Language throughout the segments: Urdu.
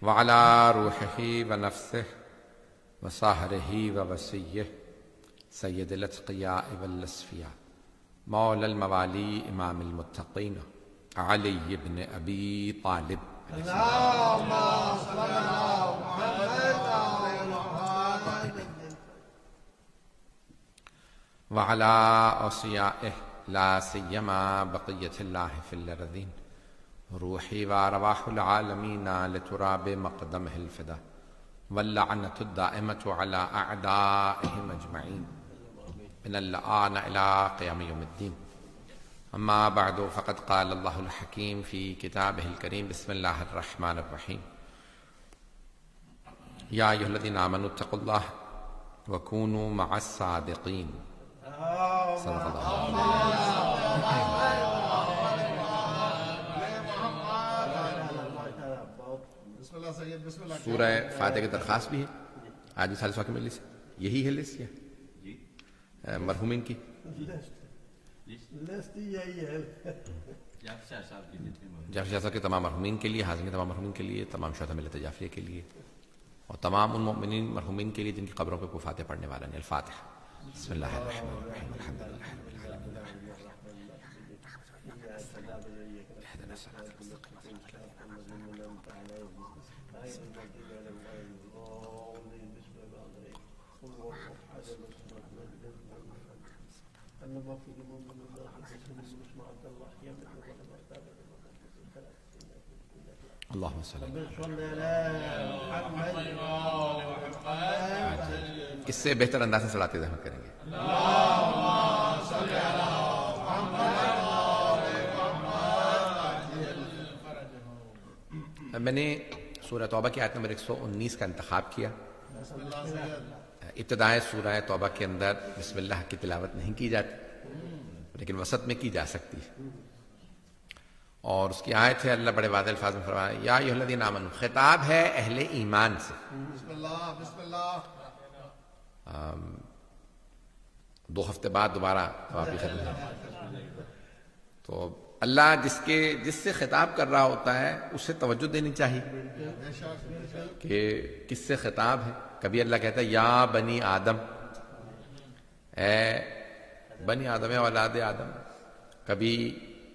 وعلى روحه ونفسه وصهره ووصيه سيد الأتقياء والأصفياء مولى الموالي إمام المتقين علي بن أبي طالب اللهم صل على محمد وعلى أوصيائه لا سيما بقية الله في الأرضين روحي وأرواح العالمين لتراب مقدمه الفدا واللعنة الدائمة على أعدائهم أجمعين من الآن إلى قيام يوم الدين. أما بعد فقد قال الله الحكيم في كتابه الكريم بسم الله الرحمن الرحيم يا أيها الذين آمنوا اتقوا الله وكونوا مع الصادقين. صدق الله. بسم اللہ سید بسم اللہ سورہ فاتحہ کی درخواست بھی ہے آج اس حالثہ کی مجلس یہی ہے لسٹ یا مرحومین کی لسٹ یہی ہے جعفر شاہ صاحب کے تمام مرحومین کے لیے، حاضرین تمام مرحومین کے لیے، تمام شہداء ملت جعفریہ کے لیے اور تمام ان مؤمنین مرحومین کے لیے جن کی قبروں پہ کوئی فاتحہ پڑھنے والا نہیں. الفاتحہ. بسم اللہ الرحمن الرحیم الحمد للہ رب العالمین اهدنا الصراط المستقيم اللهم صل على اس سے بہتر انداز سے صلاۃ زحمت کریں گے. میں نے سورہ توبہ کی آیت نمبر 119 کا انتخاب کیا. ابتدائے سورہ توبہ کے اندر بسم اللہ کی تلاوت نہیں کی جاتی لیکن وسط میں کی جا سکتی ہے، اور اس کی آیت ہے اللہ بڑے واضح الفاظ میں فرمایا یا ایھا الذین آمنوا. خطاب ہے اہل ایمان سے. بسم اللہ بسم اللہ. 2 ہفتے بعد دوبارہ واپس ختم ہے تو اللہ جس سے خطاب کر رہا ہوتا ہے اسے توجہ دینی چاہیے کہ کس سے خطاب ہے. کبھی اللہ کہتا ہے یا بنی آدم، اے بنی آدم اے اولاد آدم. کبھی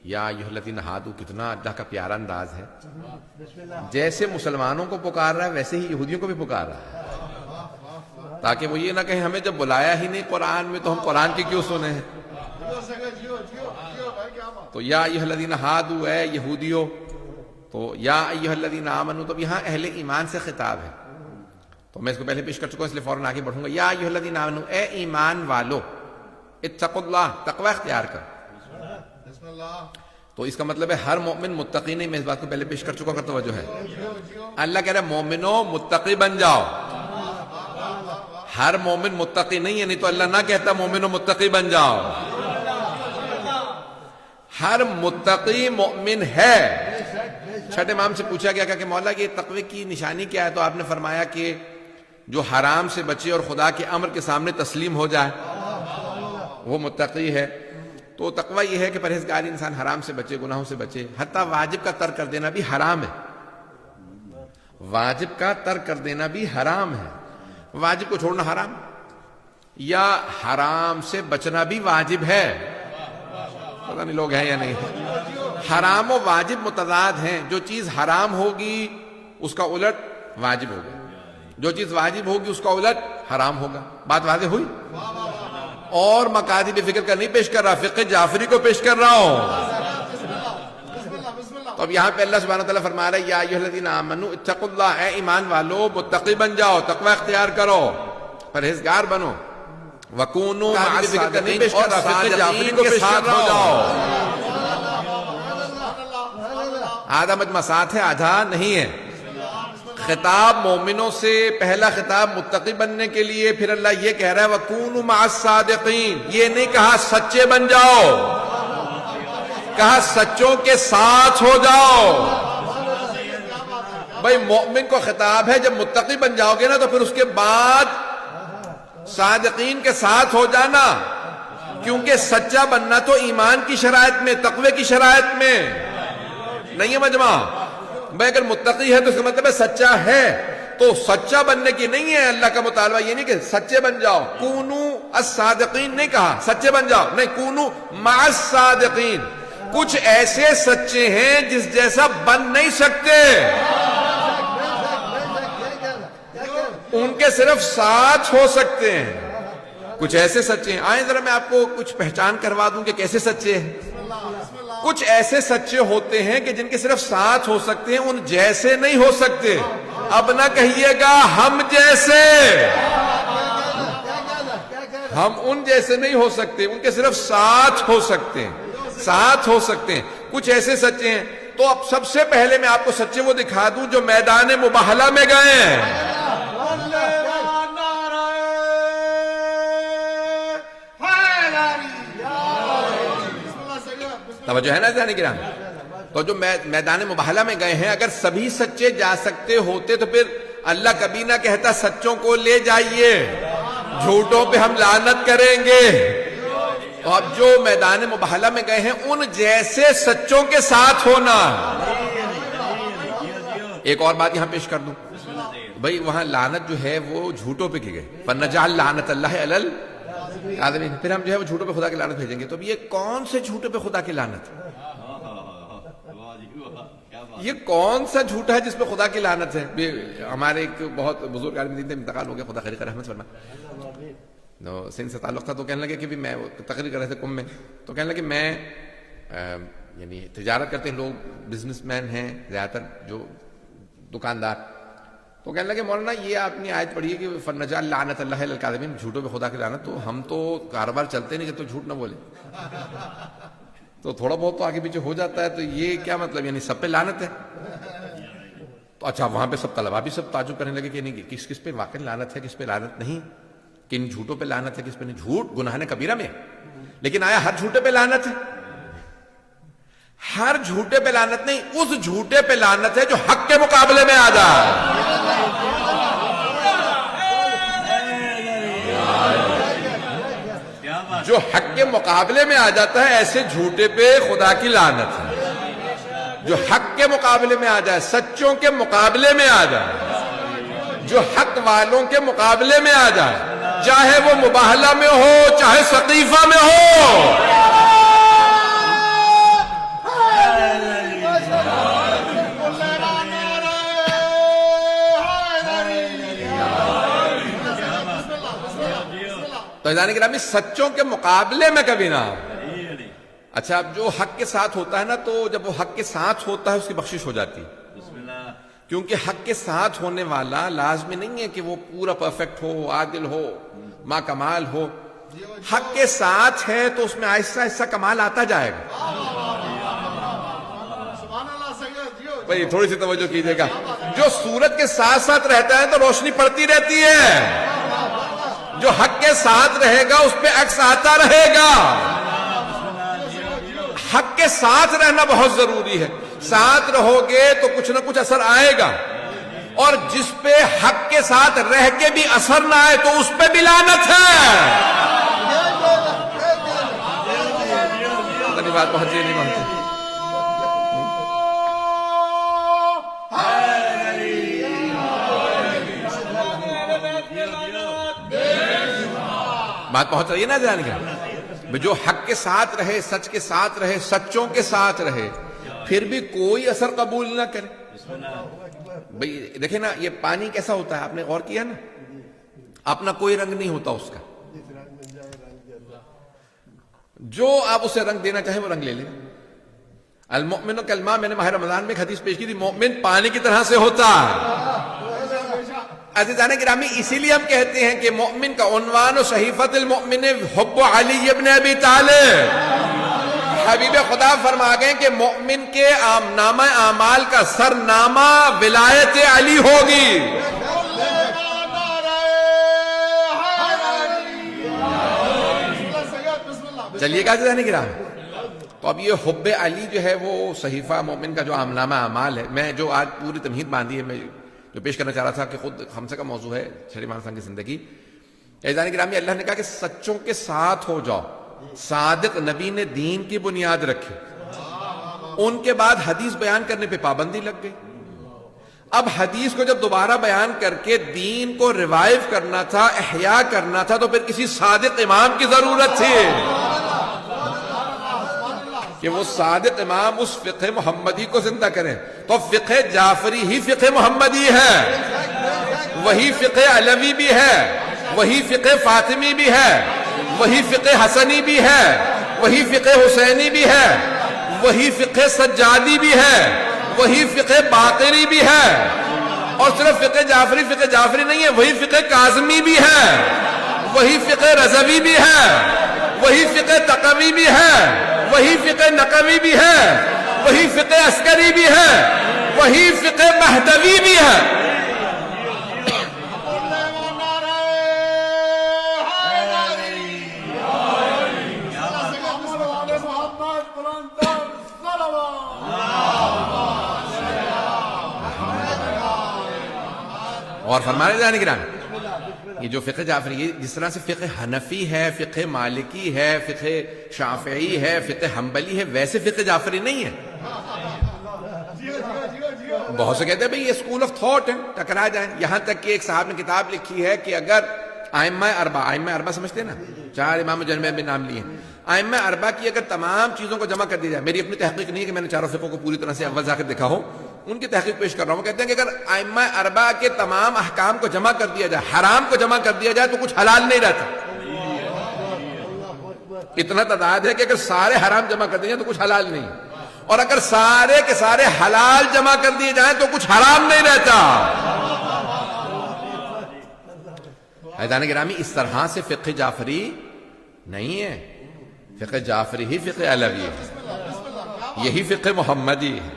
یا ایھا الذین ہادوا. کتنا اللہ کا پیارا انداز ہے. جیسے مسلمانوں کو پکار رہا ہے ویسے ہی یہودیوں کو بھی پکار رہا ہے تاکہ وہ یہ نہ کہیں ہمیں جب بلایا ہی نہیں قرآن میں تو ہم قرآن کی کیوں سنے ہیں. تو یا ایھا الذین ہادوا، اے یہودیو. تو یا ایھا الذین آمنوا تو یہاں اہل ایمان سے خطاب ہے. تو میں اس کو پہلے پیش کر چکا ہوں اس لیے فوراً آگے بڑھوں گا. یا ایھا الذین آمنوا، اے ایمان والو. اتقوا اللہ، تقوی اختیار کر. بسم اللہ. تو اس کا مطلب ہے ہر مومن متقی نہیں. میں اس بات کو پہلے پیش کر چکا ہوں، توجہ ہے. اللہ کہہ رہا ہے مومنو متقی بن جاؤ. ہر مومن متقی نہیں ہے، نہیں تو اللہ نہ کہتا مومنو متقی بن جاؤ. ہر متقی مومن ہے. چھٹے امام سے پوچھا گیا کہ مولا کہ تقوی کی نشانی کیا ہے؟ تو آپ نے فرمایا کہ جو حرام سے بچے اور خدا کے امر کے سامنے تسلیم ہو جائے وہ متقی ہے. تو تقوی یہ ہے کہ پرہیزگار انسان حرام سے بچے، گناہوں سے بچے. حتیٰ واجب کا ترک کر دینا بھی حرام ہے. واجب کا ترک کر دینا بھی حرام ہے. واجب کو چھوڑنا حرام، یا حرام سے بچنا بھی واجب ہے. پتہ نہیں لوگ ہیں یا نہیں. حرام و واجب متضاد ہیں. جو چیز حرام ہوگی اس کا الٹ واجب ہوگا، جو چیز واجب ہوگی اس کا الٹ حرام ہوگا. بات واضح ہوئی؟ اور مقاصد فکر کا نہیں پیش کر رہا، فقہ جعفری کو پیش کر رہا ہوں. تو اب یہاں پہ اللہ سبحانہ وتعالیٰ فرما رہا ہے یا ایھا الذین آمنوا اتقوا اللہ، اے ایمان والو متقی بن جاؤ، تقوی اختیار کرو، پرہیزگار بنو. وکونوا مع الصادقین، اور فقہ جعفری کو پیش کر رہا ہوں. آدھا مجمع ساتھ ہے آدھا نہیں ہے. خطاب مومنوں سے، پہلا خطاب متقی بننے کے لیے. پھر اللہ یہ کہہ رہا ہے وَكُونُوا مَعَ الصَّادِقِينَ. یہ نہیں کہا سچے بن جاؤ، کہا سچوں کے ساتھ ہو جاؤ. بھائی مومن کو خطاب ہے جب متقی بن جاؤ گے نا تو پھر اس کے بعد صادقین کے ساتھ ہو جانا، کیونکہ سچا بننا تو ایمان کی شرائط میں، تقوی کی شرائط میں نہیں ہے مجمع. بھائی اگر متقی ہے تو اس کا مطلب ہے سچا ہے. تو سچا بننے کی نہیں ہے اللہ کا مطالبہ، یہ نہیں کہ سچے بن جاؤ، کونو الصادقین نہیں کہا سچے بن جاؤ، نہیں، کونو مع الصادقین. کچھ ایسے سچے ہیں جس جیسا بن نہیں سکتے، ان کے صرف ساتھ ہو سکتے ہیں. کچھ ایسے سچے ہیں، آئیں ذرا میں آپ کو کچھ پہچان کروا دوں کہ کیسے سچے ہیں. کچھ ایسے سچے ہوتے ہیں کہ جن کے صرف ساتھ ہو سکتے ہیں، ان جیسے نہیں ہو سکتے. اب نہ کہیے گا ہم جیسے، ہم ان جیسے نہیں ہو سکتے، ان کے صرف ساتھ ہو سکتے ہیں، ساتھ ہو سکتے ہیں. کچھ ایسے سچے ہیں. تو اب سب سے پہلے میں آپ کو سچے وہ دکھا دوں جو میدان مباہلہ میں گئے ہیں. توجہ ہے نا ذہن گرام؟ تو جو میدان مباہلہ میں گئے ہیں، اگر سبھی سچے جا سکتے ہوتے تو پھر اللہ کبھی نہ کہتا سچوں کو لے جائیے، جھوٹوں پہ ہم لعنت کریں گے. تو اب جو میدان مباہلہ میں گئے ہیں ان جیسے سچوں کے ساتھ ہونا. ایک اور بات یہاں پیش کر دوں بھائی، وہاں لعنت جو ہے وہ جھوٹوں پہ کی گئی، فَنَجْعَلْ لَعْنَتَ اللَّهِ عَلَى الْكَاذِبِينَ. پھر ہم جو ہے وہ جھوٹوں پہ خدا کی لعنت بھیجیں گے. تو اب یہ کون سے جھوٹوں پہ خدا کی لعنت؟ یہ کون سا جھوٹا ہے جس پہ خدا کی لعنت ہے؟ ہمارے ایک بہت بزرگ عالم دین تھے، انتقال ہو گیا، خدا خیر رحمت فرما. سندھ سے تعلق تھا، تو کہنے لگے کہ بھی میں تقریر کر رہے تھے قم میں، تو کہنے لگے میں یعنی تجارت کرتے ہیں لوگ، بزنس مین ہیں زیادہ تر جو دکاندار. تو کہنے لگے مولانا یہ آپ نے آیت پڑھی ہے کہ فَنَجْعَلْ لَعْنَتَ اللَّهِ عَلَى الْكَاذِبِينَ، جھوٹوں پہ خدا کی لعنت. تو ہم تو کاروبار چلتے نہیں کہ تو جھوٹ نہ بولے، تو تھوڑا بہت تو آگے پیچھے ہو جاتا ہے. تو یہ کیا مطلب، یعنی سب پہ لعنت ہے؟ تو اچھا وہاں پہ سب طلبا بھی سب تعجب کرنے لگے کہ نہیں، کس کس پہ واقعی لعنت ہے، کس پہ لعنت نہیں، کن جھوٹوں پہ لعنت ہے، کس پہ نہیں. جھوٹ گناہ کبیرہ میں، لیکن آیا ہر جھوٹے پہ لعنت ہے؟ ہر جھوٹے پہ لعنت نہیں، اس جھوٹے پہ لعنت ہے جو حق کے مقابلے میں آ جائے. جو حق کے مقابلے میں آ جاتا ہے ایسے جھوٹے پہ خدا کی لعنت ہے. جو حق کے مقابلے میں آ جائے، سچوں کے مقابلے میں آ جائے، جو حق والوں کے مقابلے میں آ جائے، چاہے وہ مباہلہ میں ہو چاہے سقیفہ میں ہو. تو عزیزان گرامی، سچوں کے مقابلے میں کبھی نہ. اچھا اب جو حق کے ساتھ ہوتا ہے نا، تو جب وہ حق کے ساتھ ہوتا ہے اس کی بخشش ہو جاتی، کیونکہ حق کے ساتھ ہونے والا لازمی نہیں ہے کہ وہ پورا پرفیکٹ ہو، عادل ہو، ما کمال ہو. حق کے ساتھ ہے تو اس میں آہستہ آہستہ کمال آتا جائے گا. بھئی تھوڑی سی توجہ کیجئے گا. جو سورج کے ساتھ ساتھ رہتا ہے تو روشنی پڑتی رہتی ہے، جو حق کے ساتھ رہے گا اس پہ عکس آتا رہے گا. حق کے ساتھ رہنا بہت ضروری ہے. ساتھ رہو گے تو کچھ نہ کچھ اثر آئے گا، اور جس پہ حق کے ساتھ رہ کے بھی اثر نہ آئے تو اس پہ بھی لعنت ہے. پتہ نہیں بات پہنچی نہیں پہنچی. بات پہنچ رہی ہے نا جان کے؟ جو حق کے ساتھ رہے، سچ کے ساتھ رہے، سچوں کے ساتھ رہے، پھر بھی کوئی اثر قبول نہ کرے. بھئی دیکھیں نا، یہ پانی کیسا ہوتا ہے، آپ نے غور کیا نا، اپنا کوئی رنگ نہیں ہوتا اس کا. جو آپ اسے رنگ دینا چاہیں وہ رنگ لے لیں. المؤمن کالماء، میں نے ماہ رمضان میں ایک حدیث پیش کی تھی، مومن پانی کی طرح سے ہوتا ہے. عزیزان گرامی، اسی لیے ہم کہتے ہیں کہ مومن کا عنوان و صحیفۃ المؤمن حب علی ابن ابی طالب. حبیب خدا فرما گئے کہ مومن کے نامہ اعمال کا سرنامہ ولایت علی ہوگی. چلیے گا عزیزان گرامی. تو اب یہ حب علی جو ہے وہ صحیفہ مومن کا جو نامہ اعمال ہے، میں جو آج پوری تمہید باندھی ہے، میں جو پیش کرنا چاہ رہا تھا کہ خود ہم سے کا موضوع ہے شریف انسان کی زندگی. عزیزان گرامی، اللہ نے کہا کہ سچوں کے ساتھ ہو جاؤ. صادق نبی نے دین کی بنیاد رکھی، ان کے بعد حدیث بیان کرنے پہ پابندی لگ گئی. اب حدیث کو جب دوبارہ بیان کر کے دین کو ریوائیو کرنا تھا، احیاء کرنا تھا، تو پھر کسی صادق امام کی ضرورت تھی کہ وہ صادق امام اس فقہ محمدی کو زندہ کریں. تو فقہ جعفری ہی فقہ محمدی ہے، وہی فقہ علوی بھی ہے، وہی فقہ فاطمی بھی ہے، وہی فقہ حسنی بھی ہے، وہی فقہ حسینی بھی ہے، وہی فقہ سجادی بھی ہے، وہی فقہ باقری بھی ہے. اور صرف فقہ جعفری نہیں ہے، وہی فقہ کاظمی بھی ہے، وہی فقہ رضوی بھی ہے، وہی فقہ تقوی بھی ہے، وہی فقہ نقوی بھی ہے، وہی فقہ عسکری بھی ہے، وہی فقہ مہدوی بھی ہے. اور فرمانے جانے کی رام یہ جو فقہ جعفری ہے، جس طرح سے فقہ حنفی ہے، فقہ مالکی ہے، فقہ شافعی ہے، فقہ حنبلی ہے، ویسے فقہ جعفری نہیں ہے. بہت سے کہتے ہیں بھئی یہ اسکول آف تھاٹ ہے، ٹکرا جائیں. یہاں تک کہ ایک صاحب نے کتاب لکھی ہے کہ اگر ائمہ اربعہ سمجھتے ہیں نا، 4 امام جنبے میں نام لیے، ائمہ اربعہ کی اگر تمام چیزوں کو جمع کر دیا جائے، میری اپنی تحقیق نہیں ہے کہ میں نے چاروں فقہوں کو پوری طرح سے اول ذاکر دیکھا ہو، ان کی تحقیق پیش کر رہا ہوں. کہتے ہیں کہ اگر ائمہ اربعہ کے تمام احکام کو جمع کر دیا جائے، حرام کو جمع کر دیا جائے، تو کچھ حلال نہیں رہتا. اتنا تعداد ہے کہ اگر سارے حرام جمع کر دیے جائیں تو کچھ حلال نہیں، اور اگر سارے کے سارے حلال جمع کر دیے جائیں تو کچھ حرام نہیں رہتا. حیدان گرامی، اس طرح سے فقہ جعفری نہیں ہے. فقہ جعفری ہی فقہ علوی ہے، یہی فقہ محمدی ہے.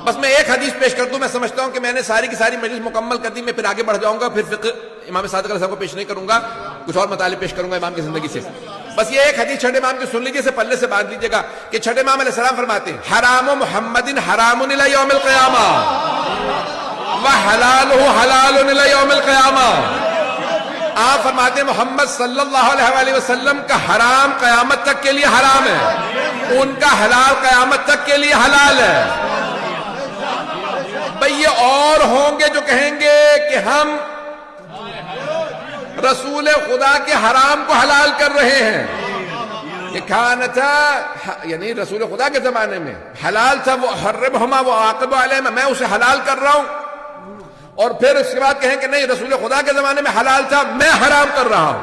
بس میں ایک حدیث پیش کر دوں. میں سمجھتا ہوں کہ میں نے ساری کی ساری مجلس مکمل کر دی. میں پھر آگے بڑھ جاؤں گا، پھر فقہ امام صادق علیہ السلام کو پیش نہیں کروں گا، کچھ اور مطالب پیش کروں گا امام کی زندگی سے. بس یہ ایک حدیث چھٹے امام کی سن لیجیے، سے پلے سے باندھ لیجیے گا کہ چھٹے امام علیہ السلام فرماتے ہیں حرام محمد حرام الی یوم القیامہ وحلالہ حلال الی یوم القیامہ. آپ فرماتے ہیں محمد صلی اللہ علیہ وآلہ وسلم کا حرام قیامت تک کے لیے حرام ہے، ان کا حلال قیامت تک کے لیے حلال ہے. بھئی یہ اور ہوں گے جو کہیں گے کہ ہم رسول خدا کے حرام کو حلال کر رہے ہیں. یہ کھانا تھا، یعنی رسول خدا کے زمانے میں حلال تھا، وہ حرمہما وہ عاقب علیہما، میں اسے حلال کر رہا ہوں. اور پھر اس کے بعد کہیں کہ نہیں رسول خدا کے زمانے میں حلال تھا، میں حرام کر رہا ہوں.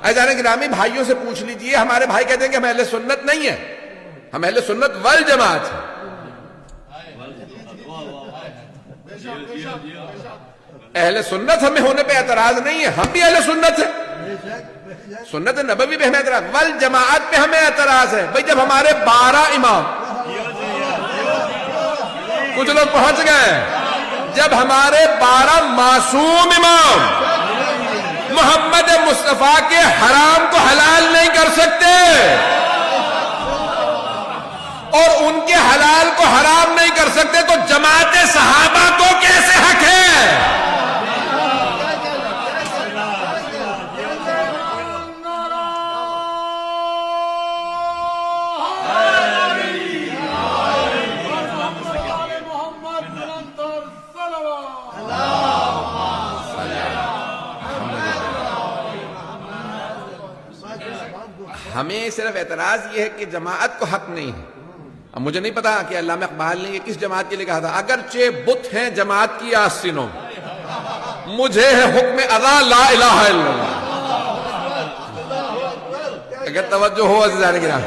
عزیزان گرامی، بھائیوں سے پوچھ لیجئے. ہمارے بھائی کہتے ہیں کہ ہم اہل سنت نہیں ہیں، ہم اہل سنت والجماعت ہیں. اہل سنت ہمیں ہونے پہ اعتراض نہیں ہے، ہم بھی اہل سنت ہیں. سنت نبوی پہ ہمیں اعتراض، والجماعت پہ ہمیں اعتراض ہے. بھئی جب ہمارے 12 امام، کچھ لوگ پہنچ گئے، جب ہمارے 12 معصوم امام محمد مصطفیٰ کے حرام کو حلال نہیں کر سکتے اور ان کے حلال کو حرام نہیں کر سکتے، تو جماعت صحابہ کو کیسے حق ہے؟ ہمیں صرف اعتراض یہ ہے کہ جماعت کو حق نہیں ہے. اب مجھے نہیں پتا کہ علامہ اقبال نے یہ کس جماعت کے لیے کہا تھا. اگرچہ بت ہیں جماعت کی آستینوں، مجھے ہے حکم ادا لا الہ الا اللہ. اگر توجہ ہو عزیزان کرام،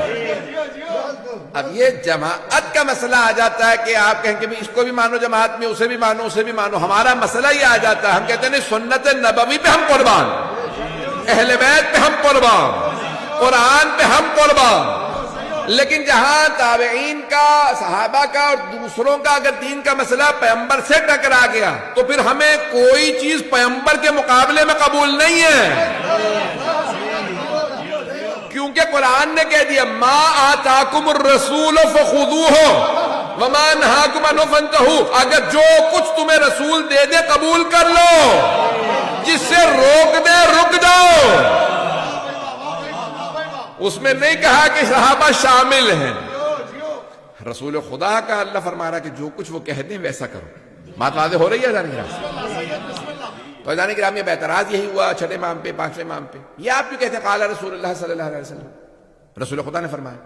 اب یہ جماعت کا مسئلہ آ جاتا ہے کہ آپ کہیں کہ اس کو بھی مانو جماعت میں، اسے بھی مانو اسے بھی مانو. ہمارا مسئلہ یہ آ جاتا ہے، ہم کہتے ہیں سنت نبوی پہ ہم قربان، اہل بیت پہ ہم قربان، قرآن پہ ہم قربان. لیکن جہاں تابعین کا، صحابہ کا اور دوسروں کا اگر دین کا مسئلہ پیغمبر سے ٹکرا گیا تو پھر ہمیں کوئی چیز پیغمبر کے مقابلے میں قبول نہیں ہے. کیونکہ قرآن نے کہہ دیا ما آتاکم الرسول فخذوہ وما نہاکم عنہ فانتہوا. اگر جو کچھ تمہیں رسول دے دے قبول کر لو، جس سے روک دے رک جاؤ. اس میں نہیں کہا کہ صحابہ شامل ہیں. رسول خدا کا اللہ فرما رہا کہ جو کچھ وہ کہہ دیں ویسا کرو. بات واضح ہو رہی ہے اذان کرام؟ تو اذان کرام میں اعتراض یہی ہوا چھٹے امام پہ، پانچویں امام پہ. یہ آپ کیوں کہتے ہیں قال رسول اللہ صلی اللہ علیہ وسلم؟ رسول خدا نے فرمایا.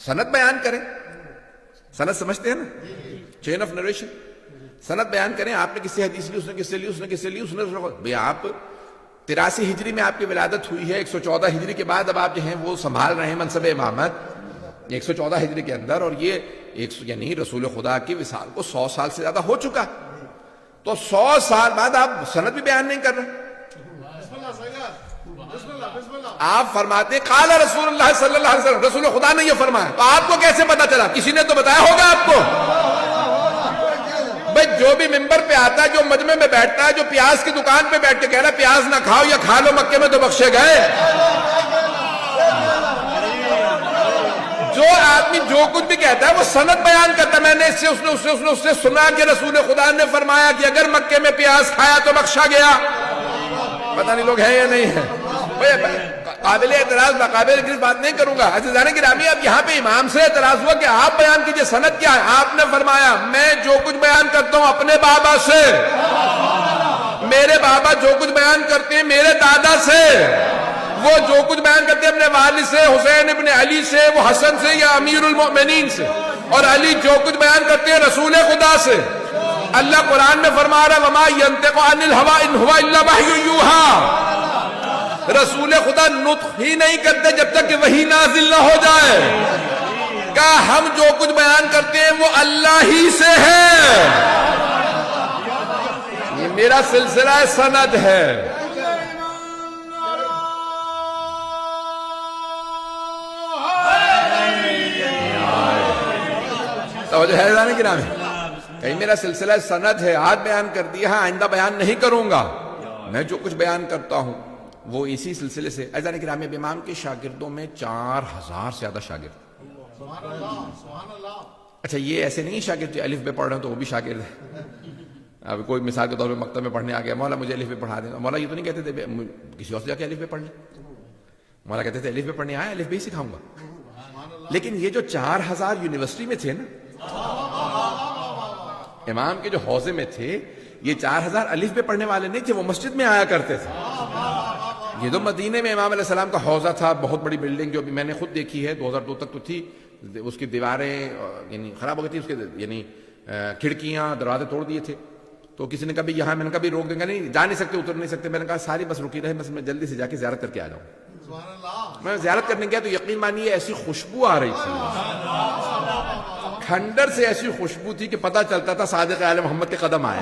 سند بیان کریں، سند سمجھتے ہیں نا، چین آف نریشن. سند بیان کریں، آپ نے کس سے حدیث لی، اس نے کس سے لی، اس نے کس سے لی، اس نے بھئی آپ 83 ہجری میں آپ کی ولادت ہوئی ہے، 114 ہجری کے بعد اب آپ جو ہیں وہ سنبھال رہے ہیں منصب امامت 114 ہجری کے اندر، اور یہ یعنی رسول خدا کی وصال کو 100 سال سے زیادہ ہو چکا. تو 100 سال بعد آپ سند بھی بیان نہیں کر رہے. بسم اللہ سید، بسم اللہ بسم اللہ. آپ فرماتے ہیں قال رسول اللہ صلی اللہ علیہ وسلم، رسول خدا نے یہ فرمایا. تو آپ کو کیسے پتا چلا؟ کسی نے تو بتایا ہوگا آپ کو. بھئی جو بھی ممبر پہ آتا ہے، جو مجمع میں بیٹھتا ہے، جو پیاز کی دکان پہ بیٹھ کے کہہ رہا ہے پیاز نہ کھاؤ یا کھا لو مکے میں تو بخشے گئے. جو آدمی جو کچھ بھی کہتا ہے وہ سند بیان کرتا ہے. میں نے اس سے سنا کہ رسول خدا نے فرمایا کہ اگر مکے میں پیاز کھایا تو بخشا گیا. پتہ نہیں لوگ ہیں یا نہیں ہیں. قابل اعتراض قابل کی بات نہیں کروں گا. عزیزان گرامی، اب یہاں پہ امام سے اعتراض ہوا کہ آپ بیان کیجئے سند کیا ہے. آپ نے فرمایا میں جو کچھ بیان کرتا ہوں اپنے بابا سے، میرے بابا جو کچھ بیان کرتے ہیں میرے دادا سے، وہ جو کچھ بیان کرتے ہیں اپنے والد سے، حسین ابن علی سے، وہ حسن سے یا امیر المؤمنین سے، اور علی جو کچھ بیان کرتے ہیں رسول خدا سے. اللہ قرآن میں فرما رہا وما ينطق عن الهوى ان هو الا وحی یوحى. رسول خدا نطق ہی نہیں کرتے جب تک کہ وحی نازل نہ ہو جائے. کہا ہم جو کچھ بیان کرتے ہیں وہ اللہ ہی سے ہے. یہ میرا سلسلہ سند ہے. توجہ ہے جانے کی نام ہے. کہیں میرا سلسلہ سند ہے، آج بیان کر دیا، آئندہ بیان نہیں کروں گا. میں جو کچھ بیان کرتا ہوں وہ اسی سلسلے سے. عزیزان کرام، امام کے شاگردوں میں 4000 سے زیادہ شاگرد. سبحان اللہ سبحان اللہ. اچھا یہ ایسے نہیں شاگرد جو الف بے پڑھ رہے ہیں تو وہ بھی شاگرد ہے. اب کوئی مثال کے طور پہ مکتب میں پڑھنے آ گیا، مولا مجھے الف بے پڑھا دیں. مولا یہ تو نہیں کہتے تھے کسی اور سے جا کے الف بے پڑھ لیں. مولا کہتے تھے الف بے پڑھنے آیا، الف بے ہی سکھاؤں گا. لیکن یہ جو 4000 یونیورسٹی میں تھے نا، امام کے جو حوضے میں تھے، یہ 4000 الف بے پڑھنے والے نہیں تھے، وہ مسجد میں آیا کرتے تھے. یہ تو مدینے میں امام علیہ السلام کا حوضہ تھا، بہت بڑی بلڈنگ جو ابھی میں نے خود دیکھی ہے، 2002 تک تو تھی. اس کی دیواریں یعنی خراب ہو گئی تھی، اس کے یعنی کھڑکیاں دروازے توڑ دیے تھے. تو کسی نے کبھی یہاں، میں نے کبھی روک دیں گا نہیں جا نہیں سکتے، اتر نہیں سکتے. میں نے کہا ساری بس رکی رہے، بس میں جلدی سے جا کے زیارت کر کے آ جاؤں. سبحان اللہ. میں زیارت کرنے گیا تو یقین مانیے ایسی خوشبو آ رہی تھی، کھنڈر سے ایسی خوشبو تھی کہ پتہ چلتا تھا صادق آل محمد کے قدم آئے.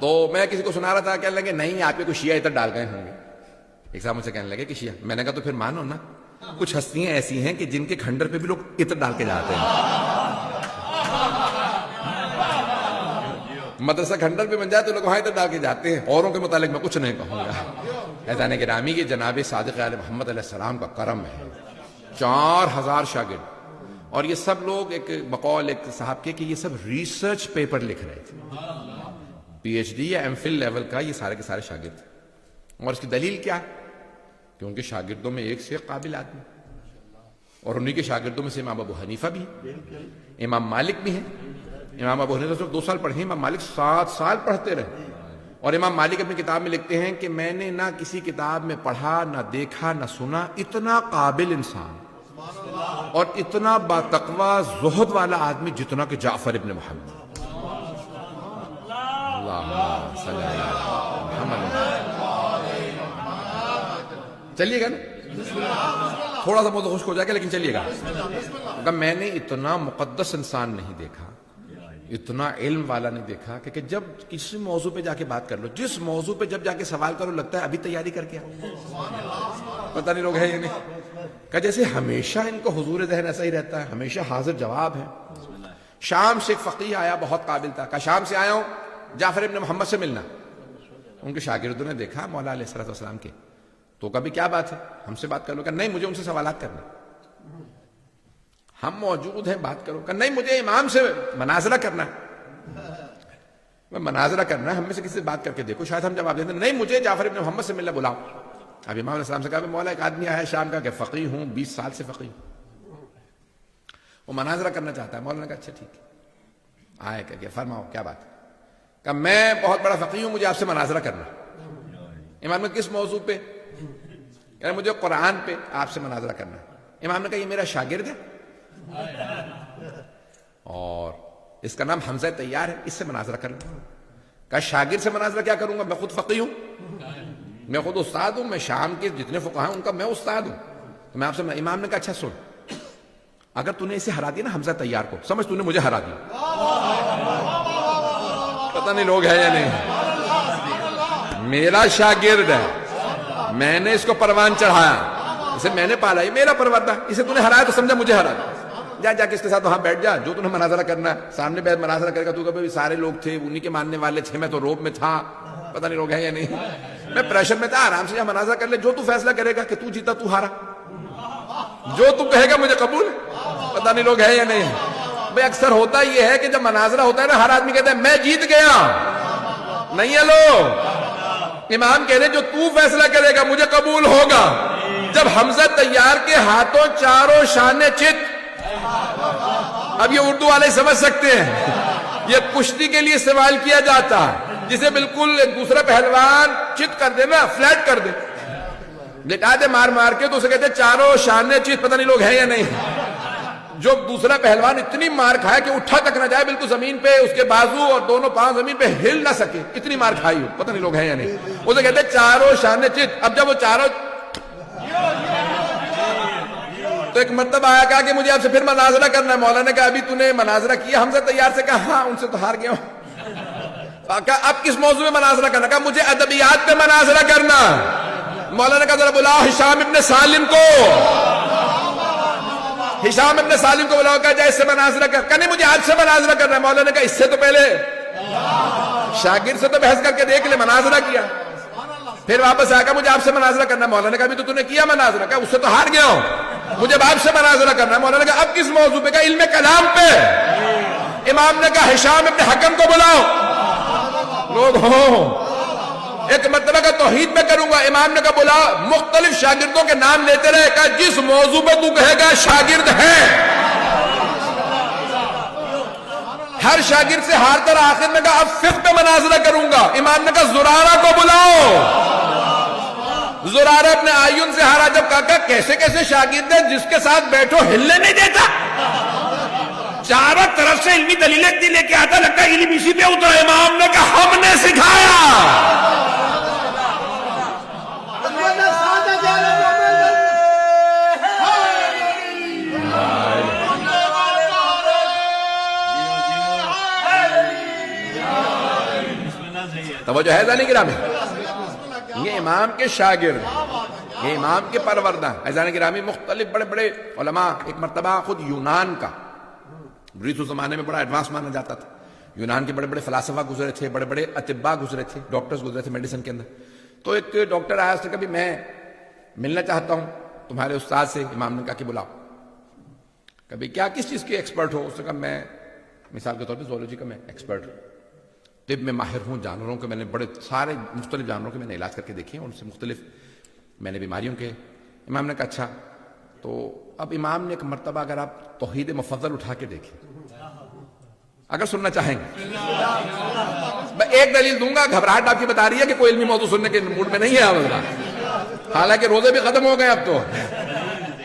تو میں کسی کو سنا رہا تھا، کہنے لگے نہیں آپ کے کوئی شیعہ عطر ڈال گئے ہوں گے. ایک صاحب مجھ سے کہنے لگے کہ شیعہ. میں نے کہا تو پھر مانو نا، کچھ ہستیاں ایسی ہیں کہ جن کے کھنڈر پہ بھی لوگ عطر ڈال کے جاتے ہیں. مدرسہ کھنڈر پہ بن جائے تو لوگ وہاں عطر ڈال کے جاتے ہیں. اوروں کے متعلق میں کچھ نہیں کہوں گا. عزیزان گرامی، یہ جناب صادق آل محمد علیہ السلام کا کرم ہے. 4000 شاگرد، اور یہ سب لوگ ایک بقول ایک صاحب کے کہ یہ سب ریسرچ پیپر لکھ رہے تھے، پی ایچ ڈی یا ایم فل لیول کا. یہ سارے کے سارے شاگرد. اور اس کی دلیل کیا؟ کہ ان کے شاگردوں میں ایک سے ایک قابل آدمی، اور انہی کے شاگردوں میں سے امام ابو حنیفہ بھی ہیں، امام مالک بھی ہیں. امام ابو حنیفہ صرف 2 سال پڑھے، امام مالک 7 سال پڑھتے رہے. اور امام مالک اپنی کتاب میں لکھتے ہیں کہ میں نے نہ کسی کتاب میں پڑھا، نہ دیکھا، نہ سنا اتنا قابل انسان اور اتنا باتقوی زہد والا آدمی جتنا کہ جعفر ابن محمد. اللہم صلی علی محمد. چلیے گا نا، تھوڑا سا موضوع خشک ہو جائے گا لیکن چلیے گا. میں نے اتنا مقدس انسان نہیں دیکھا، اتنا علم والا نہیں دیکھا کہ جب کسی موضوع پہ جا کے بات کر لو، جس موضوع پہ جب جا کے سوال کرو لگتا ہے ابھی تیاری کر کے آؤ. پتہ نہیں لوگ ہیں یا نہیں. کہ جیسے ہمیشہ ان کو حضور ذہن ایسا ہی رہتا ہے، ہمیشہ حاضر جواب ہے. شام سے ایک فقیہ آیا، بہت قابل تھا. کہا شام سے آیا ہوں جعفر ابن محمد سے ملنا. ان کے شاگردوں نے دیکھا مولا علیہ السلام کے، تو کبھی کیا بات ہے ہم سے بات کر لو. کہ نہیں مجھے ان سے سوالات کرنے، ہم موجود ہیں بات کرو. کہ نہیں مجھے امام سے مناظرہ کرنا ہے. مناظرہ کرنا ہے، ہم میں سے کسی سے بات کر کے دیکھو شاید ہم جواب دیں. نہیں مجھے جعفر ابن محمد سے ملنا بلاؤ. اب امام علیہ السلام سے کہا مولا ایک آدمی آیا ہے شام کا کہ فقیہ ہوں، 20 سال سے فقیہ ہوں، وہ مناظرہ کرنا چاہتا ہے. مولانا نے کہا اچھا ٹھیک ہے. آئے کہ فرماؤ کیا بات ہے؟ کہ میں بہت بڑا فقیہ ہوں، مجھے آپ سے مناظرہ کرنا۔ امام نے کس موضوع پہ؟ کہ مجھے قرآن پہ آپ سے مناظرہ کرنا۔ امام نے کہا یہ میرا شاگرد ہے اور اس کا نام حمزہ طیار ہے، اس سے مناظرہ کرنا۔ کہا شاگرد سے مناظرہ کیا کروں گا، میں خود فقیہ ہوں، میں خود استاد ہوں، میں شام کے جتنے فقہا ہیں ان کا میں استاد ہوں، تو میں آپ سے امام نے کہا اچھا سن، اگر تو نے اسے ہرا دیا نا حمزہ طیار کو، سمجھ تو نے مجھے ہرا دیا۔ پتہ نہیں لوگ ہیں یا نہیں، میرا شاگرد ہے، میں نے اس کو پروان چڑھایا، اسے میں نے پالا، یہ میرا پروردہ، اسے تو نے ہرایا تو سمجھا مجھے ہرا دیا۔ جا کے اس کے ساتھ وہاں بیٹھ جا، جو تمہیں مناظرہ کرنا ہے سامنے بیٹھ مناظرہ کرے گا۔ تو کبھی سارے لوگ تھے، انہی کے ماننے والے تھے، میں تو روب میں تھا، پتہ نہیں لوگ ہیں یا نہیں، میں پریشر میں تھا، آرام سے یہاں مناظرہ کر لے، جو تو فیصلہ کرے گا کہ تو جیتا تو ہارا، جو تو کہے گا مجھے قبول، پتہ نہیں لوگ ہیں یا نہیں۔ بھئی اکثر ہوتا یہ ہے کہ جب مناظرہ ہوتا ہے نا، ہر آدمی کہتا ہے میں جیت گیا، نہیں ہے لوگ، امام کہہ رہے جو تو فیصلہ کرے گا مجھے قبول ہوگا۔ جب حمزہ طیار کے ہاتھوں چاروں شانے چت، اب یہ اردو والے سمجھ سکتے ہیں، یہ کشتی کے لیے استعمال کیا جاتا ہے، جسے بالکل ایک دوسرا پہلوان چت کر دے نا، فلیٹ کر دے، لٹا دے مار مار کے، تو اسے کہتے ہیں چاروں شانے چت، پتہ نہیں لوگ ہیں یا نہیں۔ جو دوسرا پہلوان اتنی مار کھائے کہ اٹھا تک نہ جائے، بالکل زمین پہ اس کے بازو اور دونوں پاؤں زمین پہ ہل نہ سکے، اتنی مار کھائی ہو، پتہ نہیں لوگ ہیں یا نہیں، اسے کہتے ہیں چاروں شانے چت۔ اب جب وہ چاروں، تو ایک مرتبہ آیا کہا کہ مجھے آپ سے پھر مناظرہ کرنا ہے۔ مولانا نے کہا ابھی تو نے مناظرہ کیا حمزہ طیار سے؟ کہا ہاں، ان سے تو ہار گیا ہوں۔ کہا اب کس موضوع میں مناظرہ کرنا؟ کہا مجھے ادبیات پہ مناظرہ کرنا۔ مولانا نے کہا ذرا بلاؤ ہشام ابن سالم کو، ہشام ابن سالم کو بلاؤ، کہا جائے اس سے مناظرہ کر۔ کہا نہیں مجھے آپ سے مناظرہ کرنا ہے۔ مولانا نے کہا اس سے تو پہلے شاگرد سے تو بحث کر کے دیکھ لے، مناظرہ کیا، پھر واپس آ کر مجھے آپ سے مناظرہ کرنا ہے۔ مولانا نے کہا ابھی تو نے کیا مناظرہ، کہا اس سے تو ہار گیا ہوں، مجھے آپ سے مناظرہ کرنا ہے۔ مولانا نے کہا اب کس موضوع پہ؟ کہا علم کلام پہ۔ امام نے کہا ہشام ابن حکم کو بلاؤ، لوگ ہوں، ایک مرتبہ کا توحید میں کروں گا۔ امام نے کہا بلا، مختلف شاگردوں کے نام لیتے رہے، کہا جس موضوع پہ تو کہے گا شاگرد ہے۔ ہر شاگرد سے ہارتا رہا، آخر میں کہا اب فقہ پہ مناظرہ کروں گا۔ امام نے کہا زرارہ کو بلاؤ۔ زرارہ اپنے آئین سے ہارا، جب کہا کیسے کیسے شاگرد ہے جس کے ساتھ بیٹھو ہلنے نہیں دیتا، چاروں طرف سے علمی دلیلیں لے کے آتا، لگتا ہے علم اسی پہ اترا۔ امام نے کہا ہم نے سکھایا۔ توجہ ہے ذہن گرامی، یہ امام کے شاگرد، یہ امام کے پروردہ۔ ذہن گرامی مختلف بڑے بڑے علماء، ایک مرتبہ خود یونان کا، بریس اس زمانے میں بڑا ایڈوانس مانا جاتا تھا، یونان کے بڑے بڑے فلاسفہ گزرے تھے، بڑے بڑے اطباء گزرے تھے، ڈاکٹرز گزرے تھے میڈیسن کے اندر۔ تو ایک ڈاکٹر آیا، اس نے کہا بھی میں ملنا چاہتا ہوں تمہارے استاد سے۔ امام نے کہا کہ بلاؤ۔ کبھی کیا کس چیز کے ایکسپرٹ ہو؟ اس نے کہا میں مثال کے طور پہ زولوجی کا میں ایکسپرٹ ہوں، طب میں ماہر ہوں، جانوروں کے میں نے بڑے سارے مختلف جانوروں کے میں نے علاج کر کے دیکھے ہیں، ان سے مختلف میں نے بیماریوں کے۔ امام نے کہا اچھا، تو اب امام نے ایک مرتبہ اگر آپ توحید مفضل اٹھا کے دیکھیں، اگر سننا چاہیں گے، میں ایک دلیل دوں گا، گھبراہٹ آپ کی بتا رہی ہے کہ کوئی علمی موضوع سننے کے موڈ میں نہیں ہے آپ، حالانکہ روزے بھی ختم ہو گئے اب تو۔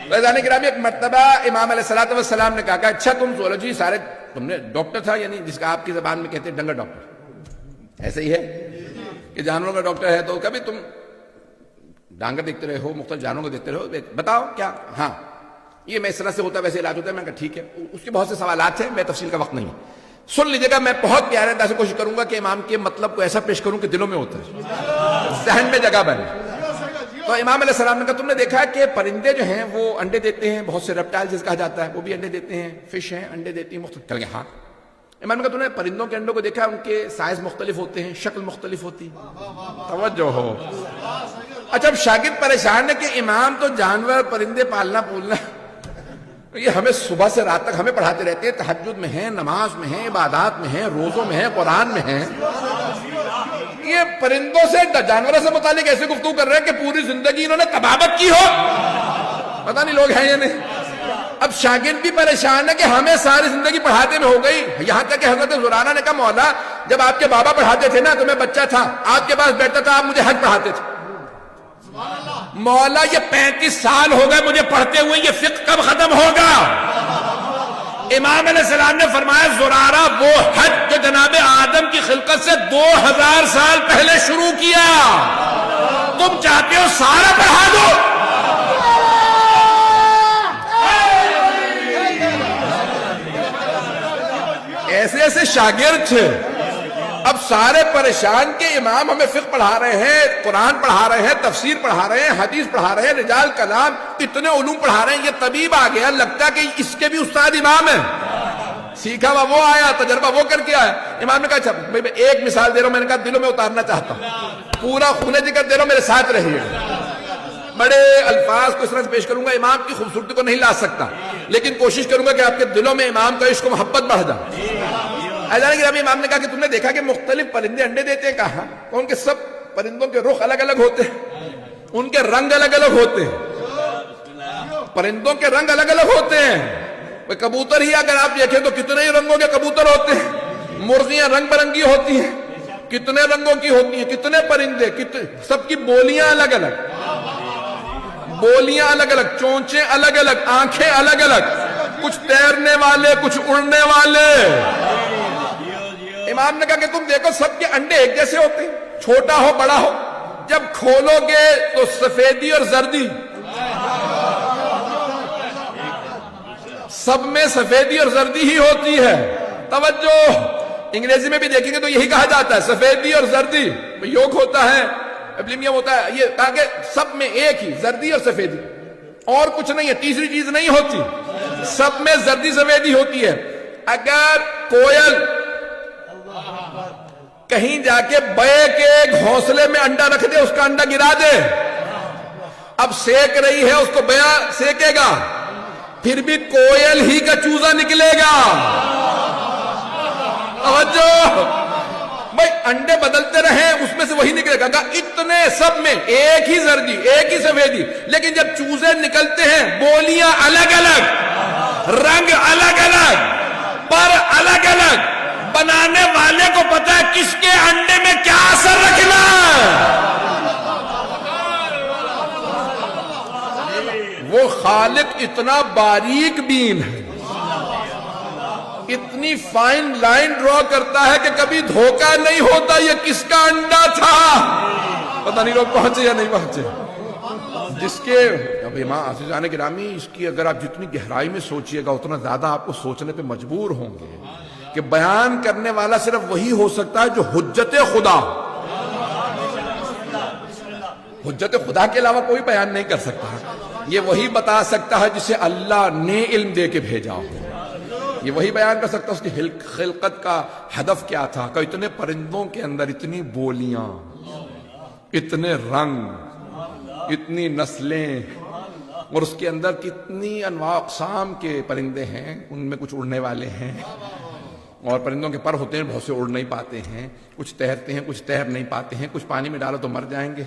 فیضان گرامی ایک مرتبہ امام علیہ السلام نے کہا کہ اچھا تم زولوجی سارے، تم نے ڈاکٹر تھا، یعنی جس کا آپ کی زبان میں کہتے ہیں ڈنگر ڈاکٹر، ایسے ہی ہے کہ جانوروں کا ڈاکٹر ہے، تو کبھی تم ڈانگر دیکھتے رہے ہو، مختلف جانوروں کو دیکھتے رہے ہو، بتاؤ کیا؟ ہاں یہ میں اس طرح سے ہوتا ہے، ویسے علاج ہوتا ہے۔ میں کہا ٹھیک ہے، اس کے بہت سے سوالات ہیں، میں تفصیل کا وقت نہیں، سن لیجیے گا، میں بہت پیارے انداز سے کوشش کروں گا کہ امام کے مطلب کو ایسا پیش کروں کہ دلوں میں ہوتا ہے، ذہن میں جگہ بنے۔ تو امام علیہ السلام نے کہا تم نے دیکھا ہے کہ پرندے جو ہیں وہ انڈے دیتے ہیں، بہت سے ریپٹائل جس کہا جاتا ہے وہ بھی انڈے دیتے ہیں، فش ہیں انڈے دیتی ہیں مختلف۔ کہا ہاں۔ امام نے کہا تم نے پرندوں کے انڈوں کو دیکھا، ان کے سائز مختلف ہوتے ہیں، شکل مختلف ہوتی، توجہ ہو۔ اچھا اب شاگرد پریشان ہے کہ امام تو جانور پرندے پالنا پولنا، یہ ہمیں صبح سے رات تک ہمیں پڑھاتے رہتے ہیں، تہجد میں ہیں، نماز میں ہیں، عبادات میں ہیں، روزوں میں ہیں، قرآن میں ہیں، یہ پرندوں سے جانوروں سے متعلق ایسے گفتگو کر رہے ہیں کہ پوری زندگی انہوں نے طبابت کی ہو، پتہ نہیں لوگ ہیں یا نہیں۔ اب شاگرد بھی پریشان ہے کہ ہمیں ساری زندگی پڑھاتے میں ہو گئی، یہاں تک کہ حضرت زرارہ نے کہا مولا جب آپ کے بابا پڑھاتے تھے نا تو میں بچہ تھا، آپ کے پاس بیٹھتا تھا، آپ مجھے حج پڑھاتے تھے، مولا یہ 35 سال ہو گئے مجھے پڑھتے ہوئے، یہ فقہ کب ختم ہوگا؟ امام علیہ السلام نے فرمایا زرارہ وہ حج جو جناب آدم کی خلقت سے 2000 سال پہلے شروع کیا، تم چاہتے ہو سارا پڑھا دو؟ ایسے ایسے شاگرد تھے، اب سارے پریشان کہ امام ہمیں فقہ پڑھا رہے ہیں، قرآن پڑھا رہے ہیں، تفسیر پڑھا رہے ہیں، حدیث پڑھا رہے ہیں، رجال کلام، اتنے علوم پڑھا رہے ہیں، یہ طبیب آ گیا، لگتا کہ اس کے بھی استاد امام ہیں، سیکھا ہوا وہ آیا، تجربہ وہ کر کے آیا۔ امام نے کہا اچھا میں ایک مثال دے رہا ہوں، میں نے کہا دلوں میں اتارنا چاہتا ہوں، پورا خون ذکر دے رہا ہوں، میرے ساتھ رہیے، بڑے الفاظ کو اس طرح سے پیش کروں گا، امام کی خوبصورتی کو نہیں لا سکتا، لیکن کوشش کروں گا کہ آپ کے دلوں میں امام کا عشق و محبت بڑھ جائے۔ حضرت گرامی امام نے کہا کہ تم نے دیکھا کہ مختلف پرندے انڈے دیتے ہیں، کہا ان کے سب پرندوں کے رخ الگ الگ ہوتے ہیں، ان کے رنگ الگ الگ ہوتے ہیں، پرندوں کے رنگ الگ الگ ہوتے ہیں، کبوتر ہی اگر آپ دیکھیں تو کتنے ہی رنگوں کے کبوتر ہوتے ہیں، مرغیاں رنگ برنگی ہوتی ہیں، کتنے رنگوں کی ہوتی ہیں، کتنے پرندے، سب کی بولیاں الگ الگ، بولیاں الگ الگ، چونچیں الگ الگ، آنکھیں الگ الگ، کچھ تیرنے والے کچھ اڑنے والے۔ امام نے کہا کہ تم دیکھو سب کے انڈے ایک جیسے ہوتے ہیں، چھوٹا ہو بڑا ہو، جب کھولو گے تو سفیدی اور زردی، سب میں سفیدی اور زردی ہی ہوتی ہے۔ توجہ، انگریزی میں بھی دیکھیں گے تو یہی کہا جاتا ہے سفیدی اور زردی، یوگ ہوتا ہے ایبلیمیم ہوتا ہے، یہ کہا کہ سب میں ایک ہی زردی اور سفیدی، اور کچھ نہیں ہے، تیسری چیز نہیں ہوتی، سب میں زردی سفیدی ہوتی ہے۔ اگر کوئل کہیں جا کے بے کے گھونسلے میں انڈا رکھ دے، اس کا انڈا گرا دے، اب سیک رہی ہے اس کو بیا سیکے گا، پھر بھی کوئل ہی کا چوزا نکلے گا۔ توجہ بھائی، انڈے بدلتے رہیں اس میں سے وہی نکلے گا، اتنے سب میں ایک ہی زردی ایک ہی سفیدی، لیکن جب چوزے نکلتے ہیں بولیاں الگ الگ، رنگ الگ الگ، پر الگ الگ، بنانے والے کو پتا ہے کس کے انڈے میں کیا اثر رکھنا ہے۔ وہ خالق اتنا باریک بین ہے، اتنی فائن لائن ڈرا کرتا ہے کہ کبھی دھوکہ نہیں ہوتا یہ کس کا انڈا تھا۔ پتہ نہیں لوگ پہنچے یا نہیں پہنچے، جس کے اب امام عزیزان گرامی، اس کی اگر آپ جتنی گہرائی میں سوچئے گا اتنا زیادہ آپ کو سوچنے پہ مجبور ہوں گے کہ بیان کرنے والا صرف وہی ہو سکتا ہے جو حجت خدا، حجت خدا کے علاوہ کوئی بیان نہیں کر سکتا، یہ وہی بتا سکتا ہے جسے اللہ نے علم دے کے بھیجا ہو، یہ وہی بیان کر سکتا ہے اس کی خلقت کا ہدف کیا تھا، کہ اتنے پرندوں کے اندر اتنی بولیاں، اتنے رنگ، اتنی نسلیں، اور اس کے اندر کتنی انواع اقسام کے پرندے ہیں، ان میں کچھ اڑنے والے ہیں، اور پرندوں کے پر ہوتے ہیں، بہت سے اڑ نہیں پاتے ہیں، کچھ تیرتے ہیں کچھ تیر نہیں پاتے ہیں، کچھ پانی میں ڈالو تو مر جائیں گے،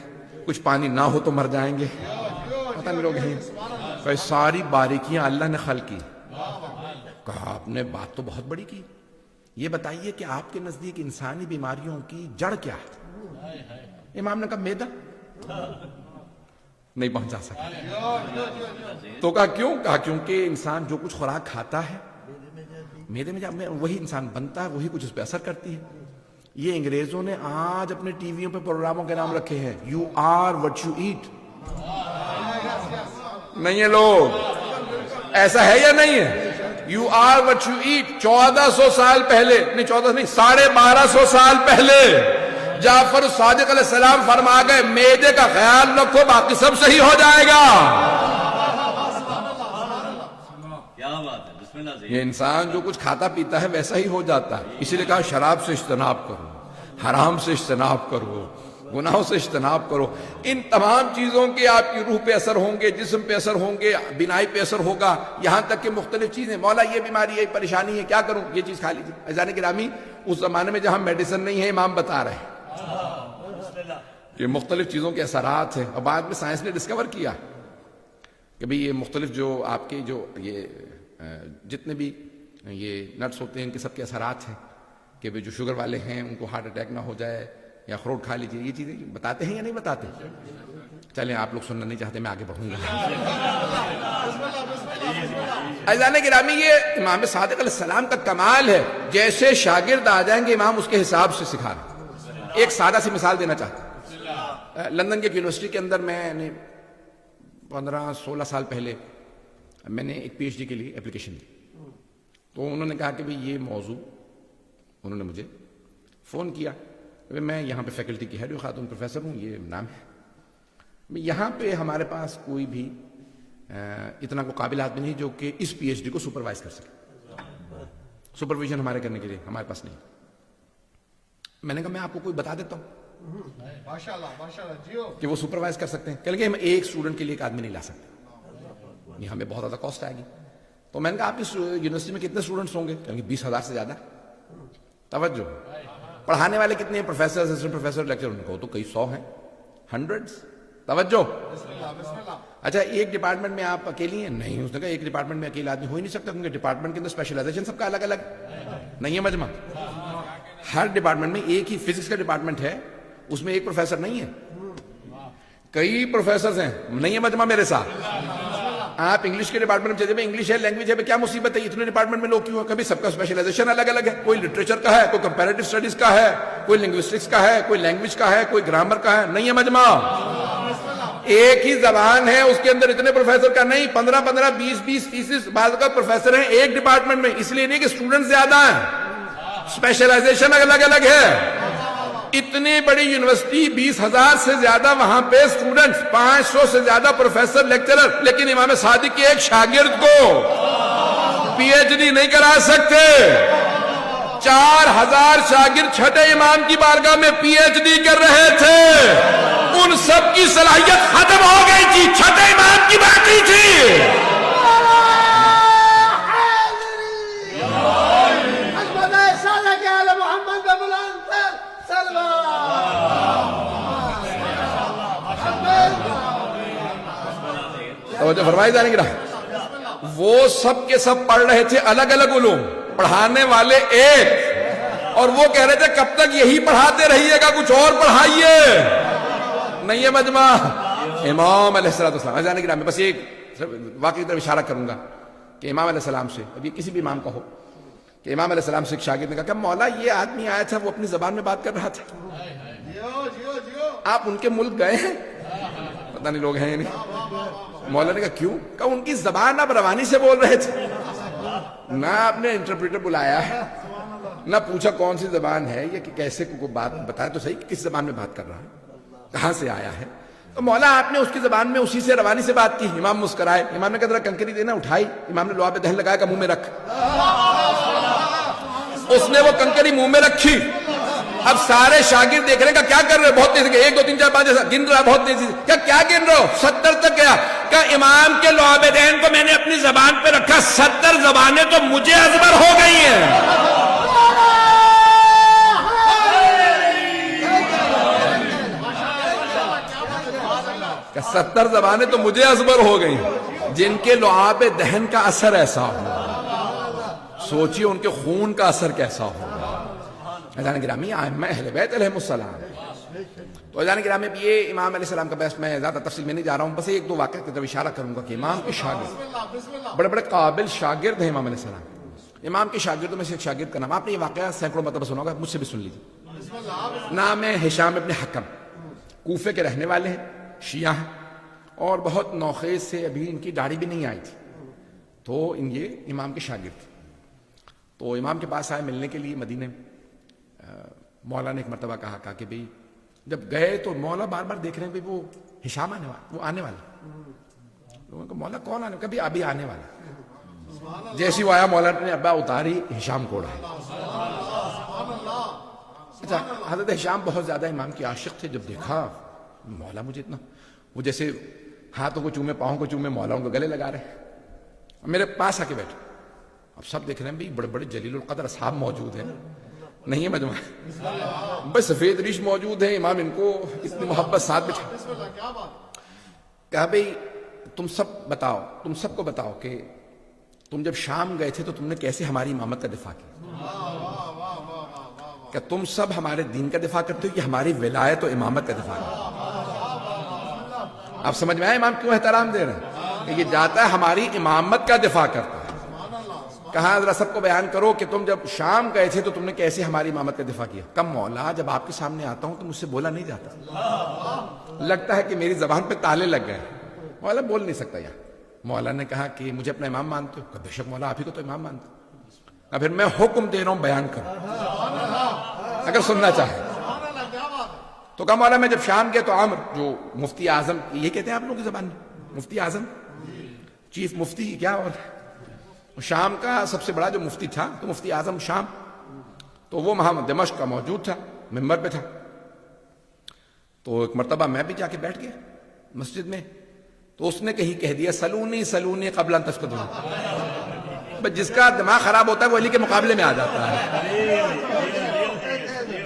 کچھ پانی نہ ہو تو مر جائیں گے، پتہ نہیں لوگ ہیں، تو یہ ساری باریکیاں اللہ نے خلق کی۔ کہا آپ نے بات تو بہت بڑی کی، یہ بتائیے کہ آپ کے نزدیک انسانی بیماریوں کی جڑ کیا ہے؟ امام نے کہا میدا، نہیں پہنچا سکا، تو کہا کیوں؟ کہا کیونکہ انسان جو کچھ خوراک کھاتا ہے میدے میں جب وہی انسان بنتا ہے، وہی کچھ اس پہ اثر کرتی ہے۔ یہ انگریزوں نے آج اپنے ٹی ویوں پہ پروگراموں کے نام رکھے ہیں، you are what you eat, نہیں ہے لوگ، ایسا ہے یا نہیں ہے؟ You are what you eat 1400 سال پہلے، نہیں 1400 نہیں 1250 سال پہلے جعفر الصادق علیہ السلام فرما گئے میدے کا خیال رکھو باقی سب صحیح ہو جائے گا۔ یہ انسان جو کچھ کھاتا پیتا ہے ویسا ہی ہو جاتا ہے، اسی لیے کہا شراب سے اجتناب کرو، حرام سے اجتناب کرو، گناہوں سے اجتناب کرو۔ ان تمام چیزوں کے آپ کی روح پہ اثر ہوں گے، جسم پہ اثر ہوں گے، بینائی پہ اثر ہوگا، یہاں تک کہ مختلف چیزیں، مولا یہ بیماری یہ پریشانی ہے کیا کروں، یہ چیز کھا لیجیے۔ عزیزان گرامی، اس زمانے میں جہاں میڈیسن نہیں ہے، امام بتا رہے ہیں کہ مختلف چیزوں کے اثرات ہیں، اور بعد میں سائنس نے ڈسکور کیا کہ بھئی یہ مختلف جو آپ کے جو یہ جتنے بھی یہ نٹس ہوتے ہیں ان کے سب کے اثرات ہیں کہ بھئی جو شوگر والے ہیں ان کو ہارٹ اٹیک نہ ہو جائے یا اخروٹ کھا لیجیے، یہ چیزیں بتاتے ہیں یا نہیں بتاتے؟ چلیں آپ لوگ سننا نہیں چاہتے، میں آگے بڑھوں گا. عزیزان گرامی، یہ امام صادق علیہ السلام کا کمال ہے، جیسے شاگرد آ جائیں گے امام اس کے حساب سے سکھا رہے. ایک سادہ سی مثال دینا چاہتا ہوں. لندن کی ایک یونیورسٹی کے اندر میں نے 15-16 سال پہلے میں نے ایک پی ایچ ڈی کے لیے اپلیکیشن دی. تو انہوں نے کہا کہ بھئی یہ موضوع، انہوں نے مجھے فون کیا، میں یہاں پہ فیکلٹی کی ہیڈ خاتون پروفیسر ہوں، یہ نام ہے. یہاں پہ ہمارے پاس کوئی بھی اتنا کو قابل آدمی نہیں جو کہ اس پی ایچ ڈی کو سپروائز کر سکے. سپرویژن ہمارے کرنے کے لیے ہمارے پاس نہیں. میں نے کہا میں آپ کو کوئی بتا دیتا ہوں کہ وہ سپروائز کر سکتے ہیں. کہ ہم ایک اسٹوڈنٹ کے لیے ایک آدمی نہیں لا سکتے، یہ ہمیں بہت زیادہ کاسٹ آئے گی. تو میں نے کہا آپ اس یونیورسٹی میں کتنے اسٹوڈنٹس ہوں گے؟ کہ 20,000 سے زیادہ. توجہ، پڑھانے والے کتنے ہیں؟ پروفیسر، اسسٹنٹ پروفیسر، لیکچر، ان کو تو کئی 100 ہیں، ہنڈریڈز. توجہ. اچھا ایک ڈپارٹمنٹ میں آپ اکیلی ہیں؟ نہیں. اس نے کہا ایک ڈپارٹمنٹ میں اکیلا آدمی ہو ہی نہیں سکتا، کیونکہ ڈپارٹمنٹ کے اندر اسپیشلائزیشن سب کا الگ الگ نہیں ہے. مجمع ہر ڈپارٹمنٹ میں ایک ہی فزکس کا ڈپارٹمنٹ ہے، اس میں ایک پروفیسر نہیں ہے، کئی پروفیسرز ہیں. نہیں ہے مجمع میرے ساتھ؟ آپ انگلش کے ڈپارٹمنٹ میں چلے جائیں، انگلش ہے، لینگویج ہے، کیا مصیبت ہے؟ اتنے ڈپارٹمنٹ میں لوگ کیوں ہیں؟ کبھی سب کا اسپیشلائزیشن الگ الگ ہے. کوئی لٹریچر کا ہے، کوئی کمپیریٹو اسٹڈیز کا ہے، کوئی لنگوسٹکس کا ہے، کوئی لینگویج کا ہے، کوئی گرامر کا ہے. نہیں ہے مجمع؟ ایک ہی زبان ہے، اس کے اندر اتنے پروفیسر کا نہیں. 15 20 30 بعض کا پروفیسر ہیں ایک ڈپارٹمنٹ میں. اس لیے نہیں کہ اسٹوڈنٹ زیادہ ہیں، اسپیشلائزیشن الگ الگ ہے. اتنی بڑی یونیورسٹی، 20,000 سے زیادہ وہاں پہ اسٹوڈنٹس، 500 سے زیادہ پروفیسر لیکچرر، لیکن امام صادق کے ایک شاگرد کو پی ایچ ڈی نہیں کرا سکتے. 4,000 شاگرد چھٹے امام کی بارگاہ میں پی ایچ ڈی کر رہے تھے. ان سب کی صلاحیت ختم ہو گئی تھی، چھٹے امام کی باقی تھی. توجہ فرمائی جانے گی. وہ سب کے سب پڑھ رہے تھے الگ الگ علوم، پڑھانے والے ایک، اور وہ کہہ رہے تھے کب تک یہی پڑھاتے رہیے گا، کچھ اور پڑھائیے. نہیں ہے مجمع؟ امام علیہ السلام جانے کی. میں بس ایک واقعی طرف اشارہ کروں گا کہ امام علیہ السلام سے، ابھی کسی بھی امام کا ہو، کہ امام علیہ السلام سے ایک شاگرد نے کہا کہ مولا یہ آدمی آیا تھا، وہ اپنی زبان میں بات کر رہا تھا، آپ ان کے ملک گئے ہیں؟ پتہ نہیں لوگ ہیں یا نہیں. مولا نے کہا کیوں؟ کہا ان کی زبان آپ روانی سے بول رہے تھے، نہ آپ نے انٹرپریٹر بلایا ہے، نہ پوچھا کون سی زبان ہے یا کہ کیسے کو بات بتایا تو صحیح کہ کس زبان میں بات کر رہا ہے، کہاں سے آیا ہے. تو مولا آپ نے اس کی زبان میں اسی سے روانی سے بات کی. امام مسکرائے. امام نے کہا ذرا کنکری دینا. اٹھائی. امام نے لعاب دہن لگایا کہ منہ میں رکھ. اس نے وہ کنکری منہ میں رکھی. اب سارے شاگرد دیکھ رہے ہیں کہ کیا کر رہے بہت تیزی سے، 1 2 3 4 5 گن رہا بہت تیزی سے. کیا گن رہے ہو؟ 70 تک گیا. کہ امام کے لعاب دہن کو میں نے اپنی زبان پہ رکھا، 70 زبانیں تو مجھے ازبر ہو گئی ہیں. 70 زبانیں تو مجھے ازبر ہو گئی، جن کے لعاب دہن کا اثر ایسا ہو، سوچئے ان کے خون کا اثر کیسا ہو. عزیزان گرامی، ائمہ اہل بیت علیہم السلام. تو عزیزان گرامی، یہ امام علیہ السلام کا بحث میں زیادہ تفصیل میں نہیں جا رہا ہوں، بس 1 2 واقعہ کی طرف اشارہ کروں گا کہ امام کے شاگرد بڑے بڑے قابل شاگرد ہیں. امام علیہ السلام امام کے شاگردوں میں سے ایک شاگرد کا نام، آپ نے یہ واقعہ سینکڑوں مرتبہ سنا ہوگا، مجھ سے بھی سن لیجیے. نام ہے ہشام ابن حکم، کوفے کے رہنے والے ہیں، شیعہ ہیں، اور بہت نوخیز سے، ابھی ان کی داڑھی بھی نہیں آئی تھی. تو یہ امام کے شاگرد تھے. تو امام کے پاس آئے ملنے کے لیے مدینے. مولا نے ایک مرتبہ کہا کہ بھئی جب گئے تو مولا بار بار دیکھ رہے ہیں وہ ہشام آنے والا، وہ آنے والا. لوگوں کو مولا کون آنے والا؟ کبھی ابھی آنے والا. جیسی وہ آیا مولا نے ابا اتاری، ہشام کو اڑایا. اچھا، حضرت ہشام بہت زیادہ امام کے عاشق تھے. جب دیکھا مولا مجھے اتنا، وہ جیسے ہاتھوں کو چومے، پاؤں کو چومے، مولا ان کو گلے لگا رہے ہیں. میرے پاس آ کے بیٹھے. اب سب دیکھ رہے ہیں بھئی بڑے بڑے جلیل القدر اصحاب موجود ہیں. نہیں ہے مجمع، بھئی سفید ریش موجود ہیں. امام ان کو اتنی محبت ساتھ بٹھا. کہا بھئی تم سب کو بتاؤ کہ تم جب شام گئے تھے تو تم نے کیسے ہماری امامت کا دفاع کیا؟ کہ تم سب ہمارے دین کا دفاع کرتے ہو کہ ہماری ولایت و امامت کا دفاع کرتے ہو؟ آپ سمجھ میں آئے امام کیوں احترام دے رہے ہیں؟ کہ یہ جاتا ہے ہماری امامت کا دفاع کرتا ہے. کہا ذرا سب کو بیان کرو کہ تم جب شام گئے تھے تو تم نے کیسے ہماری امامت کا دفاع کیا؟ کم مولا جب آپ کے سامنے آتا ہوں تو مجھ سے بولا نہیں جاتا، لگتا ہے کہ میری زبان پہ تالے لگ گئے. مولا بول نہیں سکتا یار. مولا نے کہا کہ مجھے اپنا امام مانتے ہو؟ کہ بے شک مولا آپ ہی کو تو امام مانتے ہو. پھر میں حکم دے رہا ہوں بیان کرو اگر سننا چاہے. تو کہا مولا میں جب شام گیا تو عامر جو مفتی اعظم، یہ کہتے ہیں آپ لوگوں کی زبان میں مفتی اعظم، چیف مفتی کیا، اور شام کا سب سے بڑا جو مفتی تھا تو مفتی اعظم شام، تو وہ وہاں دمشق کا موجود تھا، ممبر پہ تھا. تو ایک مرتبہ میں بھی جا کے بیٹھ گیا مسجد میں، تو اس نے کہیں کہہ دیا سلونی سلونی قبل ان تفتدون. بس جس کا دماغ خراب ہوتا ہے وہ علی کے مقابلے میں آ جاتا ہے.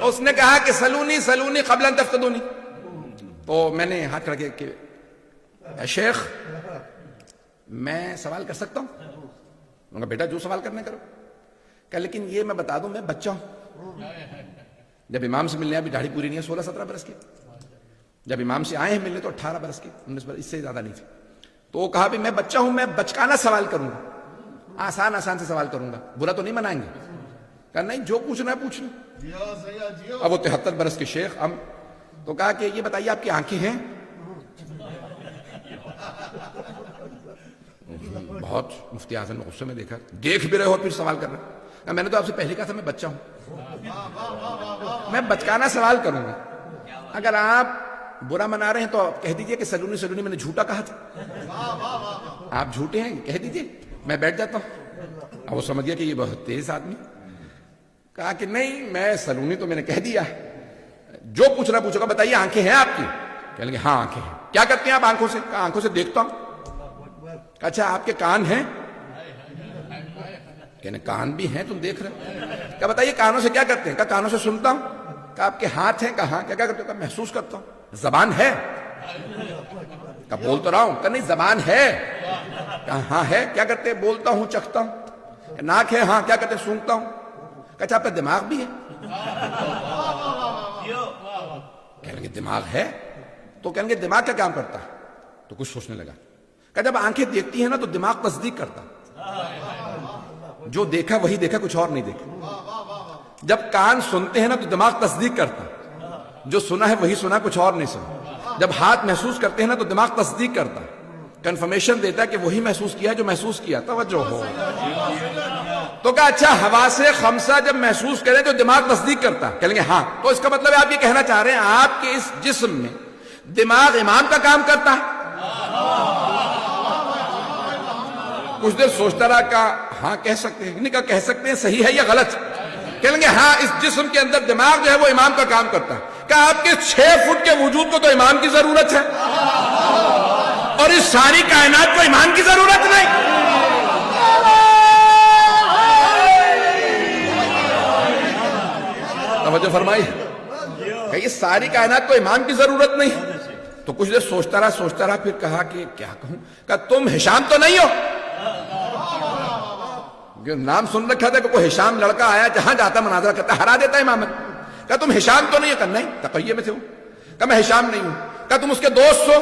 اس نے کہا کہ سلونی سلونی قبل ان تفتدونی. تو میں نے ہاتھ کھڑا کیا کہ اے شیخ میں سوال کر سکتا ہوں؟ میں نے کہا بیٹا جو سوال کرنا کرو. کہ لیکن یہ میں بتا دوں میں بچہ ہوں. جب امام سے ملنے ابھی داڑھی پوری نہیں ہے، 16-17 برس کی. جب امام سے آئے ہیں ملنے تو 18 برس کی، 19 برس، اس سے زیادہ نہیں تھی. تو وہ کہا بھی میں بچہ ہوں، میں بچکانا سوال کروں گا، آسان سے سوال کروں گا، برا تو نہیں منائیں گے؟ کہا نہیں جو پوچھنا ہے پوچھنا. اب وہ 73 برس کے شیخ تو کہا کہ یہ بتائیے آپ کی آنکھیں ہیں؟ بہت مفتی اعظم نے غصے میں دیکھا، دیکھ بھی رہے ہو پھر سوال کر رہے. میں نے تو آپ سے پہلے کہا تھا میں بچہ ہوں، میں بچکانا سوال کروں گا. اگر آپ برا منا رہے ہیں تو کہہ دیجئے کہ سلونی سلونی میں نے جھوٹا کہا تھا، آپ جھوٹے ہیں کہہ دیجئے، میں بیٹھ جاتا ہوں. اب وہ سمجھ گیا کہ یہ بہت تیز آدمی. کہا کہ نہیں میں سلونی تو میں نے کہہ دیا، جو پوچھنا پوچھو گا. بتائیے آنکھیں ہیں آپ کی؟ کہنے لگے ہاں آنکھیں ہیں. کیا کرتے ہیں آپ آنکھوں سے؟ کہا آنکھوں سے دیکھتا ہوں. اچھا آپ کے کان ہیں؟ کہنے کان بھی ہیں تم دیکھ رہے ہو. کہا بتائیے کانوں سے کیا کرتے ہیں؟ کہا کانوں سے سنتا ہوں. کہا آپ کے ہاتھ ہیں؟ کہاں کیا کرتے ہو؟ کہا محسوس کرتا ہوں. زبان ہے؟ کہا بول تو رہا ہوں. کہا نہیں زبان ہے. کہا ہاں ہے. کیا کرتے ہیں؟ بولتا ہوں چکھتا ہوں. ناک ہے؟ ہاں. کیا کرتے ہیں؟ سونگتا ہوں. کہا اچھا آپ کا دماغ بھی ہے؟ کہنے لگے دماغ ہے. تو کہنے لگے دماغ کیا کام کرتا ہے؟ تو کچھ سوچنے لگا. کہ جب آنکھیں دیکھتی ہیں نا تو دماغ تصدیق کرتا، جو دیکھا وہی دیکھا، کچھ اور نہیں دیکھا. جب کان سنتے ہیں نا تو دماغ تصدیق کرتا، جو سنا ہے وہی سنا، کچھ اور نہیں سنا. جب ہاتھ محسوس کرتے ہیں نا تو دماغ تصدیق کرتا، کنفرمیشن دیتا ہے کہ وہی محسوس کیا جو محسوس کیا. توجہ ہو. تو کہا اچھا حواس خمسہ جب محسوس کریں تو دماغ تصدیق کرتا. کہیں گے ہاں. تو اس کا مطلب ہے آپ یہ کہنا چاہ رہے ہیں آپ کے اس جسم میں دماغ امام کا کام کرتا ہے؟ کچھ دیر سوچتا رہا. کہا ہاں کہہ سکتے ہیں. نہیں کہا کہہ سکتے ہیں، صحیح ہے یا غلط؟ کہیں گے ہاں اس جسم کے اندر دماغ جو ہے وہ امام کا کام کرتا ہے. کہا آپ کے 6 فٹ کے وجود کو تو امام کی ضرورت ہے اور اس ساری کائنات کو امام کی ضرورت نہیں. توجہ فرمائی. کہ یہ ساری کائنات کو امام کی ضرورت نہیں. تو کچھ دیر سوچتا رہا پھر کہا کہ کیا کہوں. کہا تم ہشام تو نہیں ہو؟ نام سن رکھا تھا کہ کوئی ہشام لڑکا آیا جہاں جاتا مناظرہ کرتا ہرا دیتا امامت. کہا تم ہشام تو نہیں ہو؟ کہا نہیں تقیہ میں سے ہوں. کہا میں ہشام نہیں ہوں. کہا تم اس کے دوست ہو؟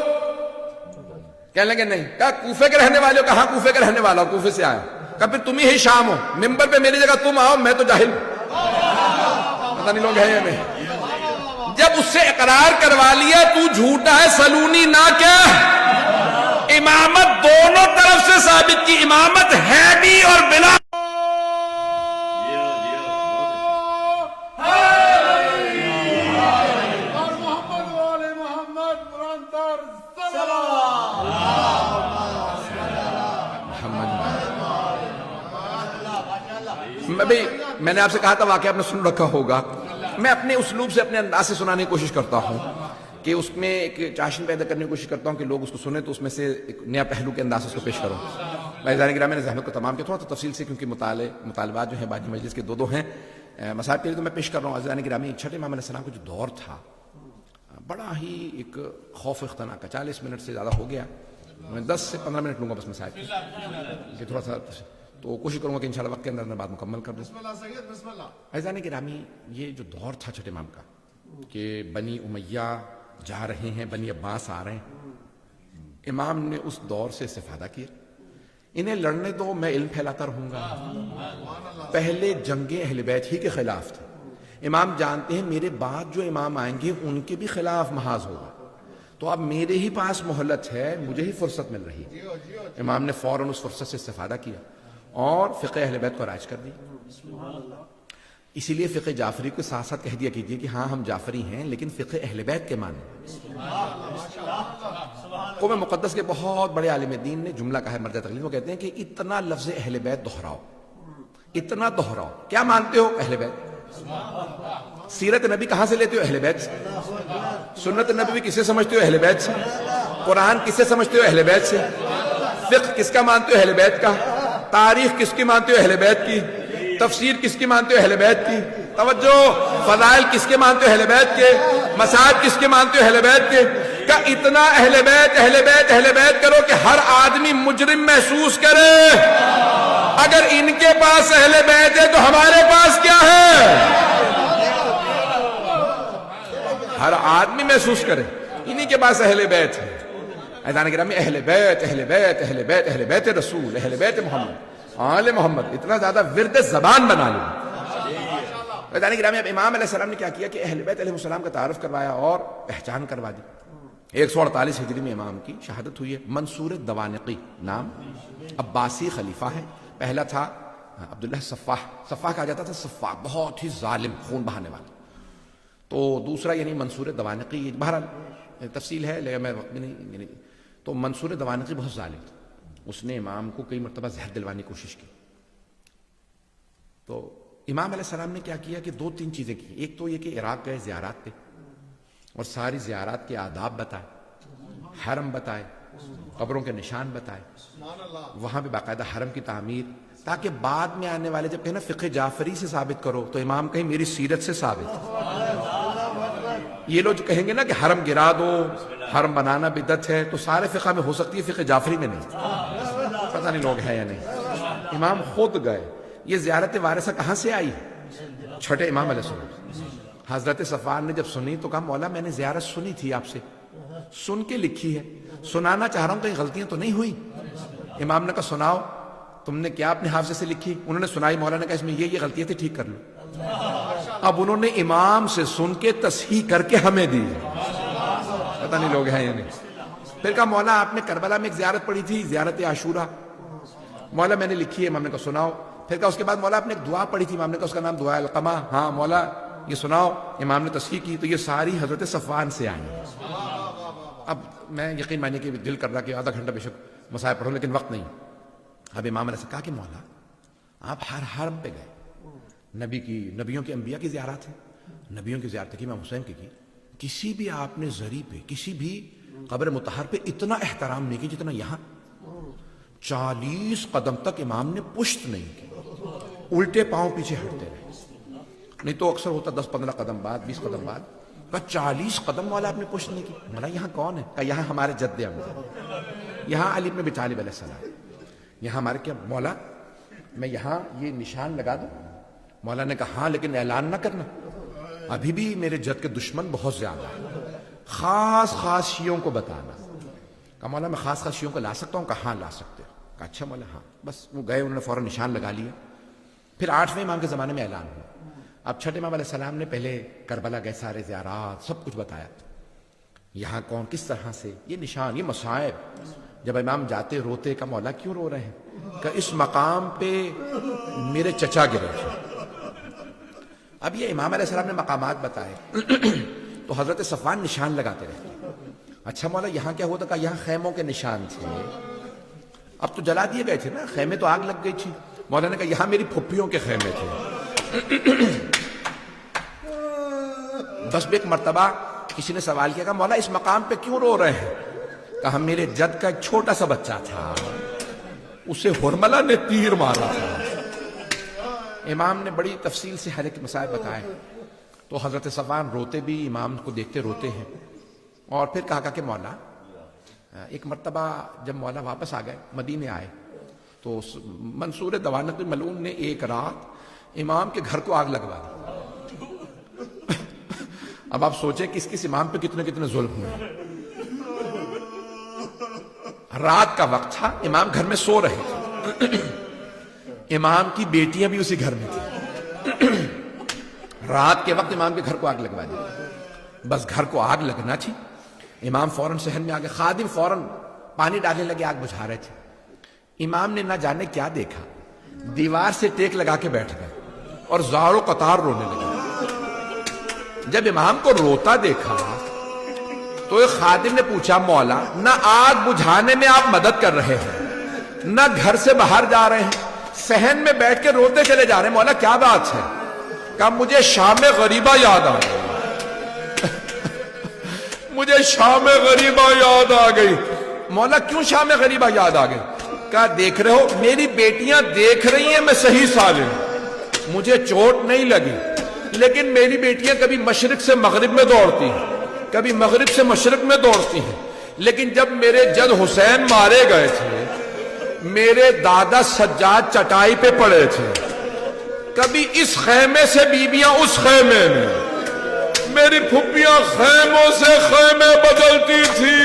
کہنے لگے نہیں. کہا کوفے کے رہنے والے ہو؟ کہا کوفے کے رہنے والا ہوں، کوفے سے آیا. کہا پھر تم ہی ہشام ہو. ممبر پہ میری جگہ تم آؤ، میں تو جاہل ہوں، پتہ نہیں لوگ ہیں یا نہیں. جب اس سے اقرار کروا لیا تو جھوٹا ہے، سلونی نہ کیا امامت دونوں طرف سے ثابت کی. امامت ہے بھی اور بلا. میں نے آپ سے کہا تھا واقعہ آپ نے سن رکھا ہوگا. میں اپنے اسلوب سے اپنے انداز سے سنانے کی کوشش کرتا ہوں کہ اس میں ایک چاشن پیدا کرنے کی کوشش کرتا ہوں کہ لوگ اس کو سنیں تو اس میں سے ایک نیا پہلو کے انداز سے اس کو پیش کروں. بھائی گرامی نے زحمت کو تمام کیا تھوڑا تو تفصیل سے کیونکہ مطالبات جو ہیں باقی مجلس کے دو ہیں مسائل کے لیے تو میں پیش کر رہا ہوں. عزیزان گرامی چھٹے امام علیہ السلام کا جو دور تھا بڑا ہی ایک خوف اختناک کا، 40 منٹ سے زیادہ ہو گیا میں 10 سے 15 منٹ لوں گا بس مسائل کہ تھوڑا سا، تو کوشش کروں گا کہ انشاءاللہ وقت کے اندر بات مکمل کر دوں. بسم اللہ سید بسم اللہ. عزیزان گرامی، یہ جو دور تھا چھٹے امام کا کہ بنی امیہ جا رہے ہیں، بنی عباس آ رہے ہیں، امام نے اس دور سے استفادہ کیا. انہیں لڑنے دو، میں علم پھیلاتا رہوں گا. پہلے جنگ اہل بیت ہی کے خلاف تھے. امام جانتے ہیں میرے بعد جو امام آئیں گے ان کے بھی خلاف محاذ ہوگا، تو اب میرے ہی پاس مہلت ہے، مجھے ہی فرصت مل رہی ہے. امام نے فوراً اس فرصت سے استفادہ کیا اور فقہ اہل بیت کو رائج کر دی. اسی لیے فقہ جعفری کے ساتھ ساتھ کہہ دیا کیجئے کہ ہاں ہم جعفری ہیں لیکن فقہ اہل بیت کے مانیں. قوم مقدس کے بہت بڑے عالم دین نے جملہ کہا ہے مرجع تقلید، وہ کہتے ہیں کہ اتنا لفظ اہل بیت دہراؤ، اتنا دہراؤ. کیا مانتے ہو؟ اہل بیت. سیرت نبی کہاں سے لیتے ہو؟ اہل بیت سے. سنت نبی کسے سمجھتے ہو؟ اہل بیت سے. قرآن کسے سمجھتے ہو؟ اہل بیت سے. فقہ کس کا مانتے ہو؟ اہل بیت کا. تاریخ کس کی مانتے ہو؟ اہل بیت کی. تفسیر کس کی مانتے ہو؟ اہل بیت کی. توجہ، فضائل کس کے مانتے ہو؟ اہل بیت کے. مسائل کس کے مانتے ہو؟ اہل بیت کے. کہ اتنا اہل بیت اہل بیت اہل بیت کرو کہ ہر آدمی مجرم محسوس کرے. اگر ان کے پاس اہل بیت ہے تو ہمارے پاس کیا ہے؟ ہر آدمی محسوس کرے انہی کے پاس اہل بیت ہے. عزیزان گرامی، اہل بیت اہل بیت اہل بیت اہل بیت رسول، اہل بیت محمد، آل محمد، اتنا زیادہ ورد زبان بنا لیں. عزیزان گرامی، اب امام علیہ السلام نے کیا کیا کہ اہل بیت علیہ السلام کا تعارف کروایا اور پہچان کروا دی. 148 ہجری میں امام کی شہادت ہوئی ہے. منصور دوانقی نام، عباسی خلیفہ ہے. پہلا تھا عبداللہ صفاح. صفاح کہا جاتا تھا صفاح، بہت ہی ظالم، خون بہانے والا. تو دوسرا یعنی منصور دوانقی، بہرحال تفصیل ہے لیکن میں وقت میں نہیں، یعنی تو منصور دوانقی بہت ظالم تھا. اس نے امام کو کئی مرتبہ زہر دلوانے کی کوشش کی. تو امام علیہ السلام نے کیا کیا کہ 2-3 چیزیں کی. ایک تو یہ کہ عراق گئے زیارات پہ اور ساری زیارات کے آداب بتائے، حرم بتائے، قبروں کے نشان بتائے، وہاں پہ باقاعدہ حرم کی تعمیر، تاکہ بعد میں آنے والے جب کہیں نا فقہ جعفری سے ثابت کرو تو امام کہیں میری سیرت سے ثابت. یہ لوگ جو کہیں گے نا کہ حرم گرا دو، حرم بنانا بدعت ہے، تو سارے فقہ میں ہو سکتی ہے، فقہ جعفری میں نہیں. پتہ نہیں لوگ ہیں یا نہیں. امام خود گئے. یہ زیارت وارثہ کہاں سے آئی؟ چھٹے امام علیہ السلام. حضرت صفوان نے جب سنی تو کہا مولا میں نے زیارت سنی تھی آپ سے، سن کے لکھی ہے، سنانا چاہ رہا ہوں، کہیں غلطیاں تو نہیں ہوئی؟ امام نے کہا سناؤ، تم نے کیا اپنے حافظے سے لکھی؟ انہوں نے سنائی. مولا نے کہا اس میں یہ غلطیاں تھی، ٹھیک کر لو. اب انہوں نے امام سے سن کے تصحیح کر کے ہمیں دی. پتہ نہیں لوگ ہیں یا نہیں. پھر کہا مولا آپ نے کربلا میں ایک زیارت پڑھی تھی، زیارت عاشورہ. مولا میں نے لکھی ہے. امام نے کہا سناؤ. پھر کہا اس کے بعد مولا آپ نے ایک دعا پڑھی تھی، امام نے کہا اس کا نام دعا القمہ. ہاں مولا یہ سناؤ. امام نے تصحیح کی. تو یہ ساری حضرت صفوان سے آئی. اب میں یقین مانیے کہ دل کر رہا کہ آدھا گھنٹہ بے شک مسائل پڑھوں لیکن وقت نہیں. اب امام نے کہا کہ مولا آپ ہر حرم پہ گئے، نبیوں کے انبیاء کی زیارت ہے، نبیوں کی زیارت کی، امام حسین کی، کسی بھی آپ نے زری پہ، کسی بھی قبر مطہر پہ اتنا احترام نہیں کی جتنا یہاں. 40 قدم تک امام نے پشت نہیں کی، الٹے پاؤں پیچھے ہٹتے رہے. نہیں تو اکثر ہوتا 10-15 قدم بعد، 20 قدم بعد. کہا 40 قدم مولا آپ نے پشت نہیں کی. مولا یہاں کون ہے؟ کہا یہاں ہمارے جد امجد، یہاں علی بن ابی طالب علیہ السلام، یہاں ہمارے کیا. مولا میں یہاں یہ نشان لگا دوں؟ مولا نے کہا ہاں لیکن اعلان نہ کرنا، ابھی بھی میرے جد کے دشمن بہت زیادہ ہیں، خاص شیعوں کو بتانا. کہا مولا میں خاص شیعوں کو لا سکتا ہوں؟ کہا ہاں لا سکتے ہو. کہا اچھا مولا ہاں. بس وہ گئے، انہوں نے فوراً نشان لگا لیا. پھر 8ویں امام کے زمانے میں اعلان ہوا. اب چھٹے امام علیہ السلام نے پہلے کربلا گئے، سارے زیارات سب کچھ بتایا، یہاں کون کس طرح سے، یہ نشان، یہ مصائب. جب امام جاتے روتے. کا مولا کیوں رو رہے ہیں؟ کہ اس مقام پہ میرے چچا گرے تھے. اب یہ امام علیہ السلام نے مقامات بتائے تو حضرت صفوان نشان لگاتے رہتے. اچھا مولا یہاں کیا ہوتا؟ کہ یہاں خیموں کے نشان تھے. اب تو جلا دیے گئے تھے نا خیمے، تو آگ لگ گئی تھی. مولا نے کہا یہاں میری پھپھیوں کے خیمے تھے. بس ایک مرتبہ کسی نے سوال کیا کہ مولا اس مقام پہ کیوں رو رہے ہیں؟ کہا میرے جد کا ایک چھوٹا سا بچہ تھا، اسے ہرملہ نے تیر مارا تھا. امام نے بڑی تفصیل سے ہر ایک مسائل بتائے. تو حضرت صفوان روتے بھی، امام کو دیکھتے روتے ہیں. اور پھر کہا کہ مولا ایک مرتبہ جب مولا واپس آ گئے، مدینے آئے، تو منصور دوانت ملعون نے ایک رات امام کے گھر کو آگ لگوا دی۔ اب آپ سوچیں کہ اس امام پہ کتنے کتنے ظلم ہوئے۔ رات کا وقت تھا، امام گھر میں سو رہے تھے، امام کی بیٹیاں بھی اسی گھر میں تھیں۔ رات کے وقت امام کے گھر کو آگ لگوا دی۔ بس گھر کو آگ لگنا تھی، امام فوراً صحن میں آگے، خادم فوراً پانی ڈالنے لگے، آگ بجھا رہے تھے۔ امام نے نہ جانے کیا دیکھا، دیوار سے ٹیک لگا کے بیٹھ گئے اور زارو قطار رونے لگے۔ جب امام کو روتا دیکھا تو ایک خادم نے پوچھا، مولا نہ آگ بجھانے میں آپ مدد کر رہے ہیں، نہ گھر سے باہر جا رہے ہیں، صحن میں بیٹھ کے روتے چلے جا رہے ہیں، مولا کیا بات ہے؟ کہا مجھے شام غریبہ یاد آ گئی، مجھے شام غریبہ یاد آ گئی۔ مولا کیوں شام غریبہ یاد آ گئی؟ کہا دیکھ رہے ہو میری بیٹیاں دیکھ رہی ہیں میں صحیح سالم، مجھے چوٹ نہیں لگی، لیکن میری بیٹیاں کبھی مشرق سے مغرب میں دوڑتی ہیں، کبھی مغرب سے مشرق میں دوڑتی ہیں، لیکن جب میرے جد حسین مارے گئے تھے، میرے دادا سجاد چٹائی پہ پڑے تھے، کبھی اس خیمے سے بیویاں اس خیمے میں، میری پھپھیاں خیموں سے خیمے بدلتی تھی۔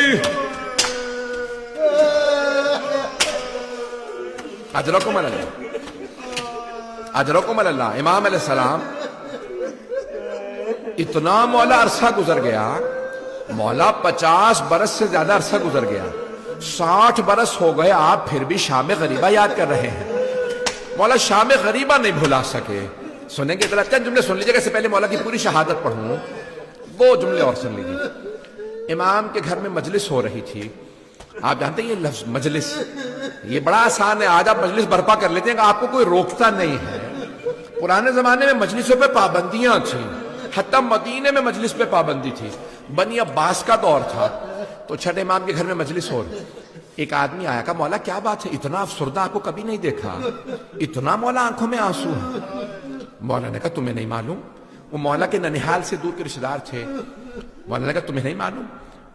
اجرکم اللہ، اجرکم اللہ۔ امام علیہ السلام اتنا مولا عرصہ گزر گیا، مولا 50 برس سے زیادہ عرصہ گزر گیا، 60 برس ہو گئے، آپ پھر بھی شام غریبہ یاد کر رہے ہیں۔ مولا شام غریبہ نہیں بھلا سکے۔ سنیں گے ذرا چند جملے سن لیجیے، اس سے پہلے مولا کی پوری شہادت پڑھوں، وہ جملے اور سن لیجیے۔ امام کے گھر میں مجلس ہو رہی تھی، آپ جانتے ہیں یہ لفظ مجلس یہ بڑا آسان ہے، آج آپ مجلس برپا کر لیتے ہیں کہ آپ کو کوئی روکتا نہیں ہے۔ پرانے زمانے میں مجلسوں پہ پابندیاں تھیں، حتیٰ مدینے میں مجلس پہ پابندی تھی، بنی عباس کا دور تھا، تو چھٹے امام کے گھر میں مجلس ہو رہی۔ ایک آدمی آیا، کہا مولا کیا بات ہے، اتنا افسردہ آپ کو کبھی نہیں دیکھا، اتنا مولا آنکھوں میں آنسو ہے۔ مولا نے کہا تمہیں نہیں معلوم؟ وہ مولا کے ننیحال سے دور کے رشتہ دار تھے۔ مولا نے کہا تمہیں نہیں معلوم؟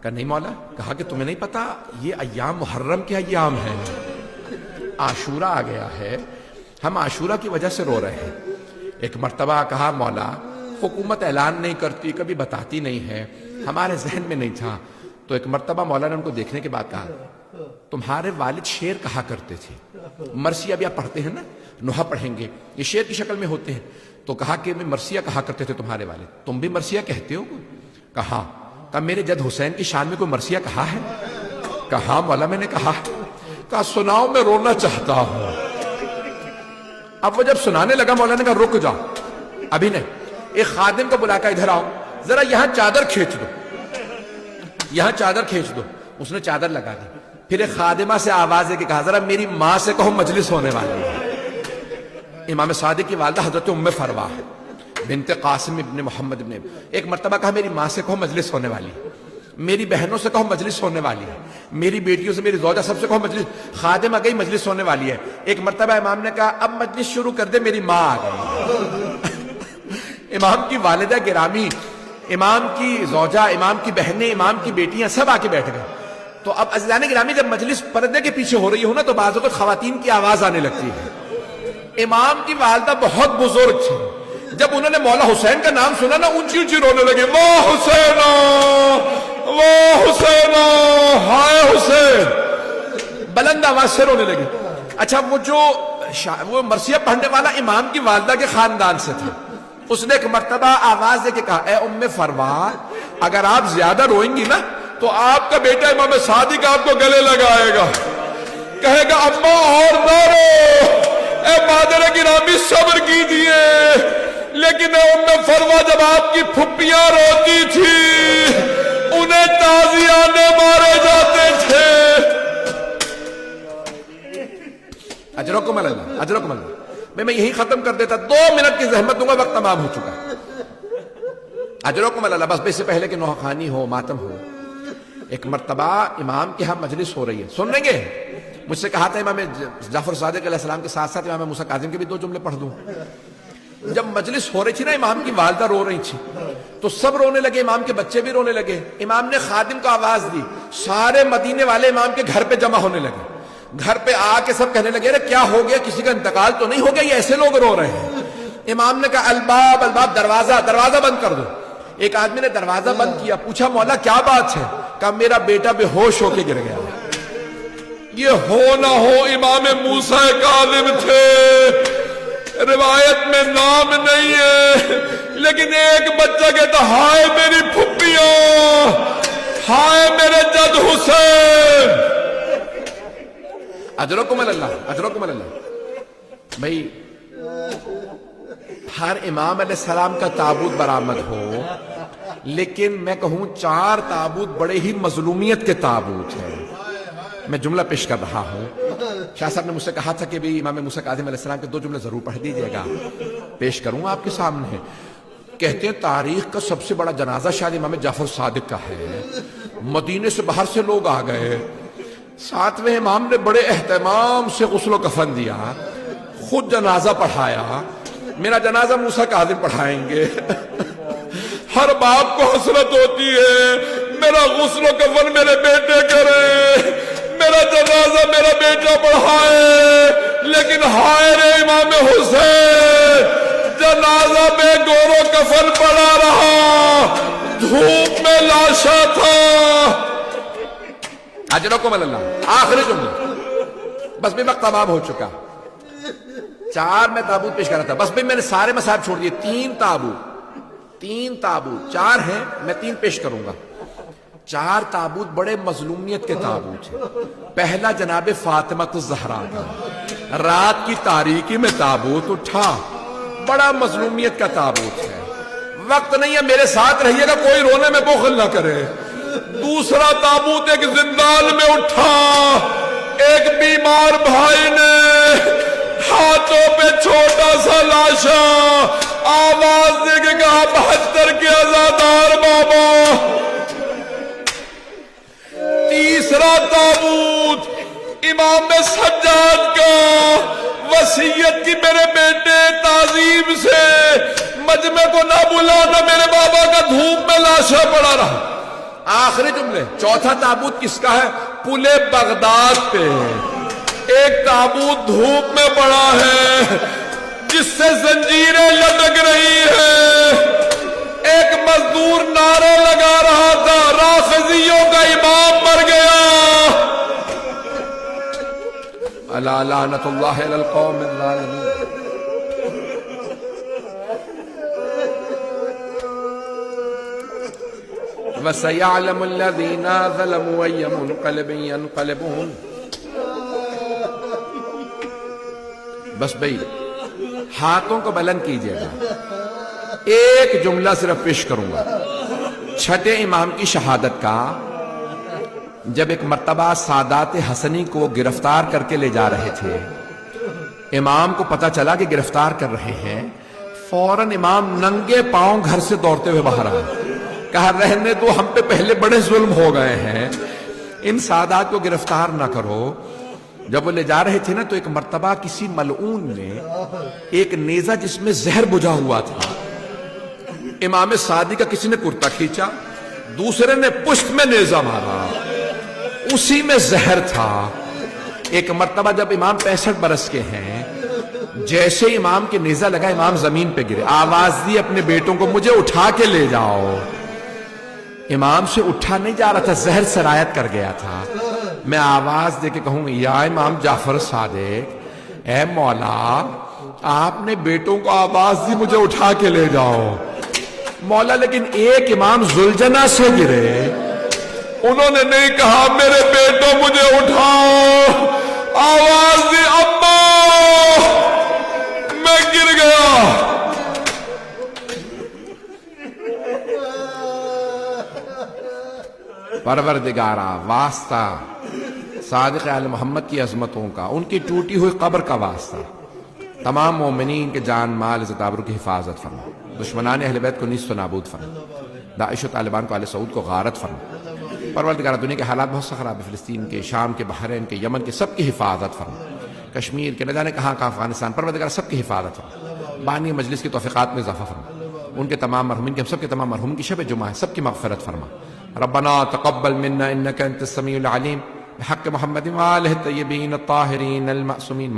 کہا نہیں مولا۔ کہا کہ تمہیں نہیں پتا یہ ایام محرم کے ایام ہیں، عاشورہ آ گیا ہے، ہم عاشورہ کی وجہ سے رو رہے ہیں۔ ایک مرتبہ کہا مولا حکومت اعلان نہیں کرتی، کبھی بتاتی نہیں ہے، ہمارے ذہن میں نہیں تھا۔ تو ایک مرتبہ مولا نے ان کو دیکھنے کے بعد کہا تمہارے والد شعر کہا کرتے تھے، مرثیہ بھی آپ پڑھتے ہیں نا، نوحہ پڑھیں گے، یہ شعر کی شکل میں ہوتے ہیں۔ تو کہا کہ میں مرثیہ کہا کرتے تھے تمہارے والد، تم بھی مرثیہ کہتے ہو؟ کہا میرے جد حسین کی شان میں کوئی مرثیہ کہا ہے؟ کہا مولا میں نے کہا۔ کہا سناؤ میں رونا چاہتا ہوں۔ اب وہ جب سنانے لگا مولا نے کہا رک جا ابھی نہیں، ایک خادم کو بلا کر ادھر آؤ، ذرا یہاں چادر کھینچ دو، یہاں چادر کھینچ دو۔ اس نے چادر لگا دی، پھر ایک خادمہ سے آواز ہے کہ کہا ذرا میری ماں سے کہو مجلس ہونے والی ہے۔ امام صادق کی والدہ حضرت ام فروا بنت قاسم ابن محمد ابن، ایک مرتبہ کہا میری ماں سے کہو مجلس ہونے والی ہے، میری بہنوں سے کہو مجلس ہونے والی ہے، میری بیٹیوں سے، میری زوجہ سب سے کہو مجلس۔ خادم آ گئی مجلس ہونے والی ہے۔ ایک مرتبہ امام نے کہا اب مجلس شروع کر دے، میری ماں آ گئی۔ امام کی والدہ گرامی، امام کی زوجہ، امام کی بہنیں، امام کی بیٹیاں سب آ کے بیٹھ گئے۔ تو اب عزیزان گرامی جب مجلس پردے کے پیچھے ہو رہی ہو نا تو بعض اوقات خواتین کی آواز آنے لگتی ہے۔ امام کی والدہ بہت بزرگ تھی، جب انہوں نے مولا حسین کا نام سنا نا اونچی اونچی رونے لگے، واہ حسین واہ حسین ہائے حسین، بلند آواز سے رونے لگے۔ اچھا وہ مرثیہ پڑھنے والا امام کی والدہ کے خاندان سے تھا، اس نے ایک مرتبہ آواز دے کے کہا اے ام فروا اگر آپ زیادہ روئیں گی نا تو آپ کا بیٹا امام صادق آپ کو گلے لگائے گا، کہے گا اماں اور نہ رو، اے مادر گرامی صبر کیجیے۔ لیکن اے ام فروا جب آپ کی پھپھیاں روتی تھی انہیں تازیانے مارے جاتے تھے۔ اجرکم اللہ، اجرکم اللہ۔ میں یہی ختم کر دیتا، 2 منٹ کی زحمت دوں گا، وقت تمام ہو چکا۔ اجرکم اللہ۔ بس اس سے پہلے کہ نوحہ خوانی ہو، ماتم ہو، ایک مرتبہ امام کے ہاں مجلس ہو رہی ہے، سن لیں گے؟ مجھ سے کہا تھا امام جعفر صادق علیہ السلام کے ساتھ ساتھ امام موسیٰ کاظم کے بھی 2 جملے پڑھ دوں۔ جب مجلس ہو رہی تھی نا امام کی والدہ رو رہی تھی تو سب رونے لگے, امام کے بچے بھی رونے لگے. امام نے خادم کو آواز دی, سارے مدینے والے امام کے گھر پہ جمع ہونے لگے. گھر پہ آ کے سب کہنے لگے, ارے کیا ہو گیا, کسی کا انتقال تو نہیں ہو گیا, یہ ایسے لوگ رو رہے ہیں. امام نے کہا الباب الباب, دروازہ بند کر دو. ایک آدمی نے دروازہ بند کیا, پوچھا مولا کیا بات ہے؟ کہا میرا بیٹا بے ہوش ہو کے گر گیا. یہ ہو نہ ہو امام موسیٰ کاظم تھے, روایت میں نام نہیں ہے, لیکن ایک بچہ کہتا ہائے میری پھپھیاں, ہائے میرے جد حسین. اجرکم اللہ, اجرکم اللہ. بھائی ہر امام علیہ السلام کا تابوت برآمد ہو, لیکن میں کہوں 4 تابوت بڑے ہی مظلومیت کے تابوت ہیں. میں جملہ پیش کر رہا ہوں. شاہ صاحب نے مجھ سے کہا تھا کہ بھی امام موسیٰ کاظم علیہ السلام کے 2 جملے ضرور پڑھ دیجئے گا. پیش کروں آپ کے سامنے. کہتے ہیں تاریخ کا سب سے بڑا جنازہ شاید امام جعفر صادق کا ہے. مدینے سے باہر سے لوگ آ گئے, 7ویں امام نے بڑے اہتمام سے غسل و کفن دیا, خود جنازہ پڑھایا. میرا جنازہ موسیٰ کاظم پڑھائیں گے. ہر باپ کو حسرت ہوتی ہے میرا غسل و کفن میرے بیٹے کرے, میرا جنازہ میرا بیٹا پڑھائے, لیکن ہائے رے امام حسین, جنازہ میں گور و کفن پڑا رہا, دھوپ میں لاشا تھا. اجرکم اللہ. آخری جملہ, بس بھی وقت تمام ہو چکا. 4 میں تابوت پیش کر رہا تھا, بس بھی میں نے سارے مصاحب چھوڑ دیے. 3 تابوت 4 ہیں, میں 3 پیش کروں گا. 4 تابوت بڑے مظلومیت کے تابوت ہیں. پہلا جناب فاطمہ الزہرا کا, رات کی تاریکی میں تابوت اٹھا, بڑا مظلومیت کا تابوت ہے. وقت نہیں ہے, میرے ساتھ رہیے گا, کوئی رونے میں بخل نہ کرے. دوسرا تابوت ایک زندان میں اٹھا, ایک بیمار بھائی نے ہاتھوں پہ چھوٹا سا لاشا, آواز دے کے کہا 72 کے عزادار بابا. تیسرا تابوت امام سجاد کا, وصیت کی میرے بیٹے تعظیم سے مجمع کو نہ بلانا, میرے بابا کا دھوپ میں لاشا پڑا رہا. آخری جملے. چوتھا تابوت کس کا ہے؟ پل بغداد پہ ایک تابوت دھوپ میں پڑا ہے جس سے زنجیریں لٹک رہی ہیں. ایک مزدور نعرہ لگا رہا تھا, رافضیوں کا امام مر گیا. الا لعنت اللہ علی القوم الظالمین. وَسَيَعْلَمُ الَّذِينَ ظَلَمُوا أَيَّ مُنْقَلِبٍ يَنْقَلِبُونَ. بس بھئی ہاتھوں کو بلند کیجئے گا. ایک جملہ صرف پیش کروں گا. 6 امام کی شہادت کا, جب ایک مرتبہ سادات حسنی کو گرفتار کر کے لے جا رہے تھے, امام کو پتا چلا کہ گرفتار کر رہے ہیں, فوراً امام ننگے پاؤں گھر سے دوڑتے ہوئے باہر آئے. کہا رہنے دو, ہم پہ پہلے بڑے ظلم ہو گئے ہیں, ان سادات کو گرفتار نہ کرو. جب وہ لے جا رہے تھے نا, تو ایک مرتبہ کسی ملعون نے ایک نیزہ جس میں زہر بجھا ہوا تھا, امام صادق کا کسی نے کرتا کھینچا, دوسرے نے پشت میں نیزہ مارا, اسی میں زہر تھا. ایک مرتبہ جب امام 65 برس کے ہیں, جیسے امام کے نیزہ لگا امام زمین پہ گرے, آواز دی اپنے بیٹوں کو مجھے اٹھا کے لے جاؤ. امام سے اٹھا نہیں جا رہا تھا, زہر سرایت کر گیا تھا. میں آواز دے کے کہوں یا امام جعفر صادق, اے مولا آپ نے بیٹوں کو آواز دی مجھے اٹھا کے لے جاؤ. مولا لیکن ایک امام ذوالجناح سے گرے, انہوں نے نہیں کہا میرے بیٹوں مجھے اٹھاؤ, آواز دی اماں میں گر گیا. پروردگارا واسطہ صادق آل محمد کی عظمتوں کا, ان کی ٹوٹی ہوئی قبر کا واسطہ, تمام مومنین کے جان مال عزت آبرو کی حفاظت فرما. دشمنان اہل بیت کو نیست و نابود فرما. داعش و طالبان کو آل سعود کو غارت فرما. پروردگارہ دنیا کے حالات بہت سے خراب ہے, فلسطین کے, شام کے, بحرین کے, یمن کے, سب کی حفاظت فرما. کشمیر کے, نہ جانے کہاں افغانستان, پروردگارہ سب کی حفاظت فرما. بانی مجلس کی توفیقات میں اضافہ فرما، ان کے تمام مرحومین کے، ہم سب کے تمام مرحومین کی شب جمعہ ہے، سب کی مغفرت فرما. ربنا تقبل منا انك انت السميع العليم بحق محمد وآله الطيبين الطاهرين المعصومين.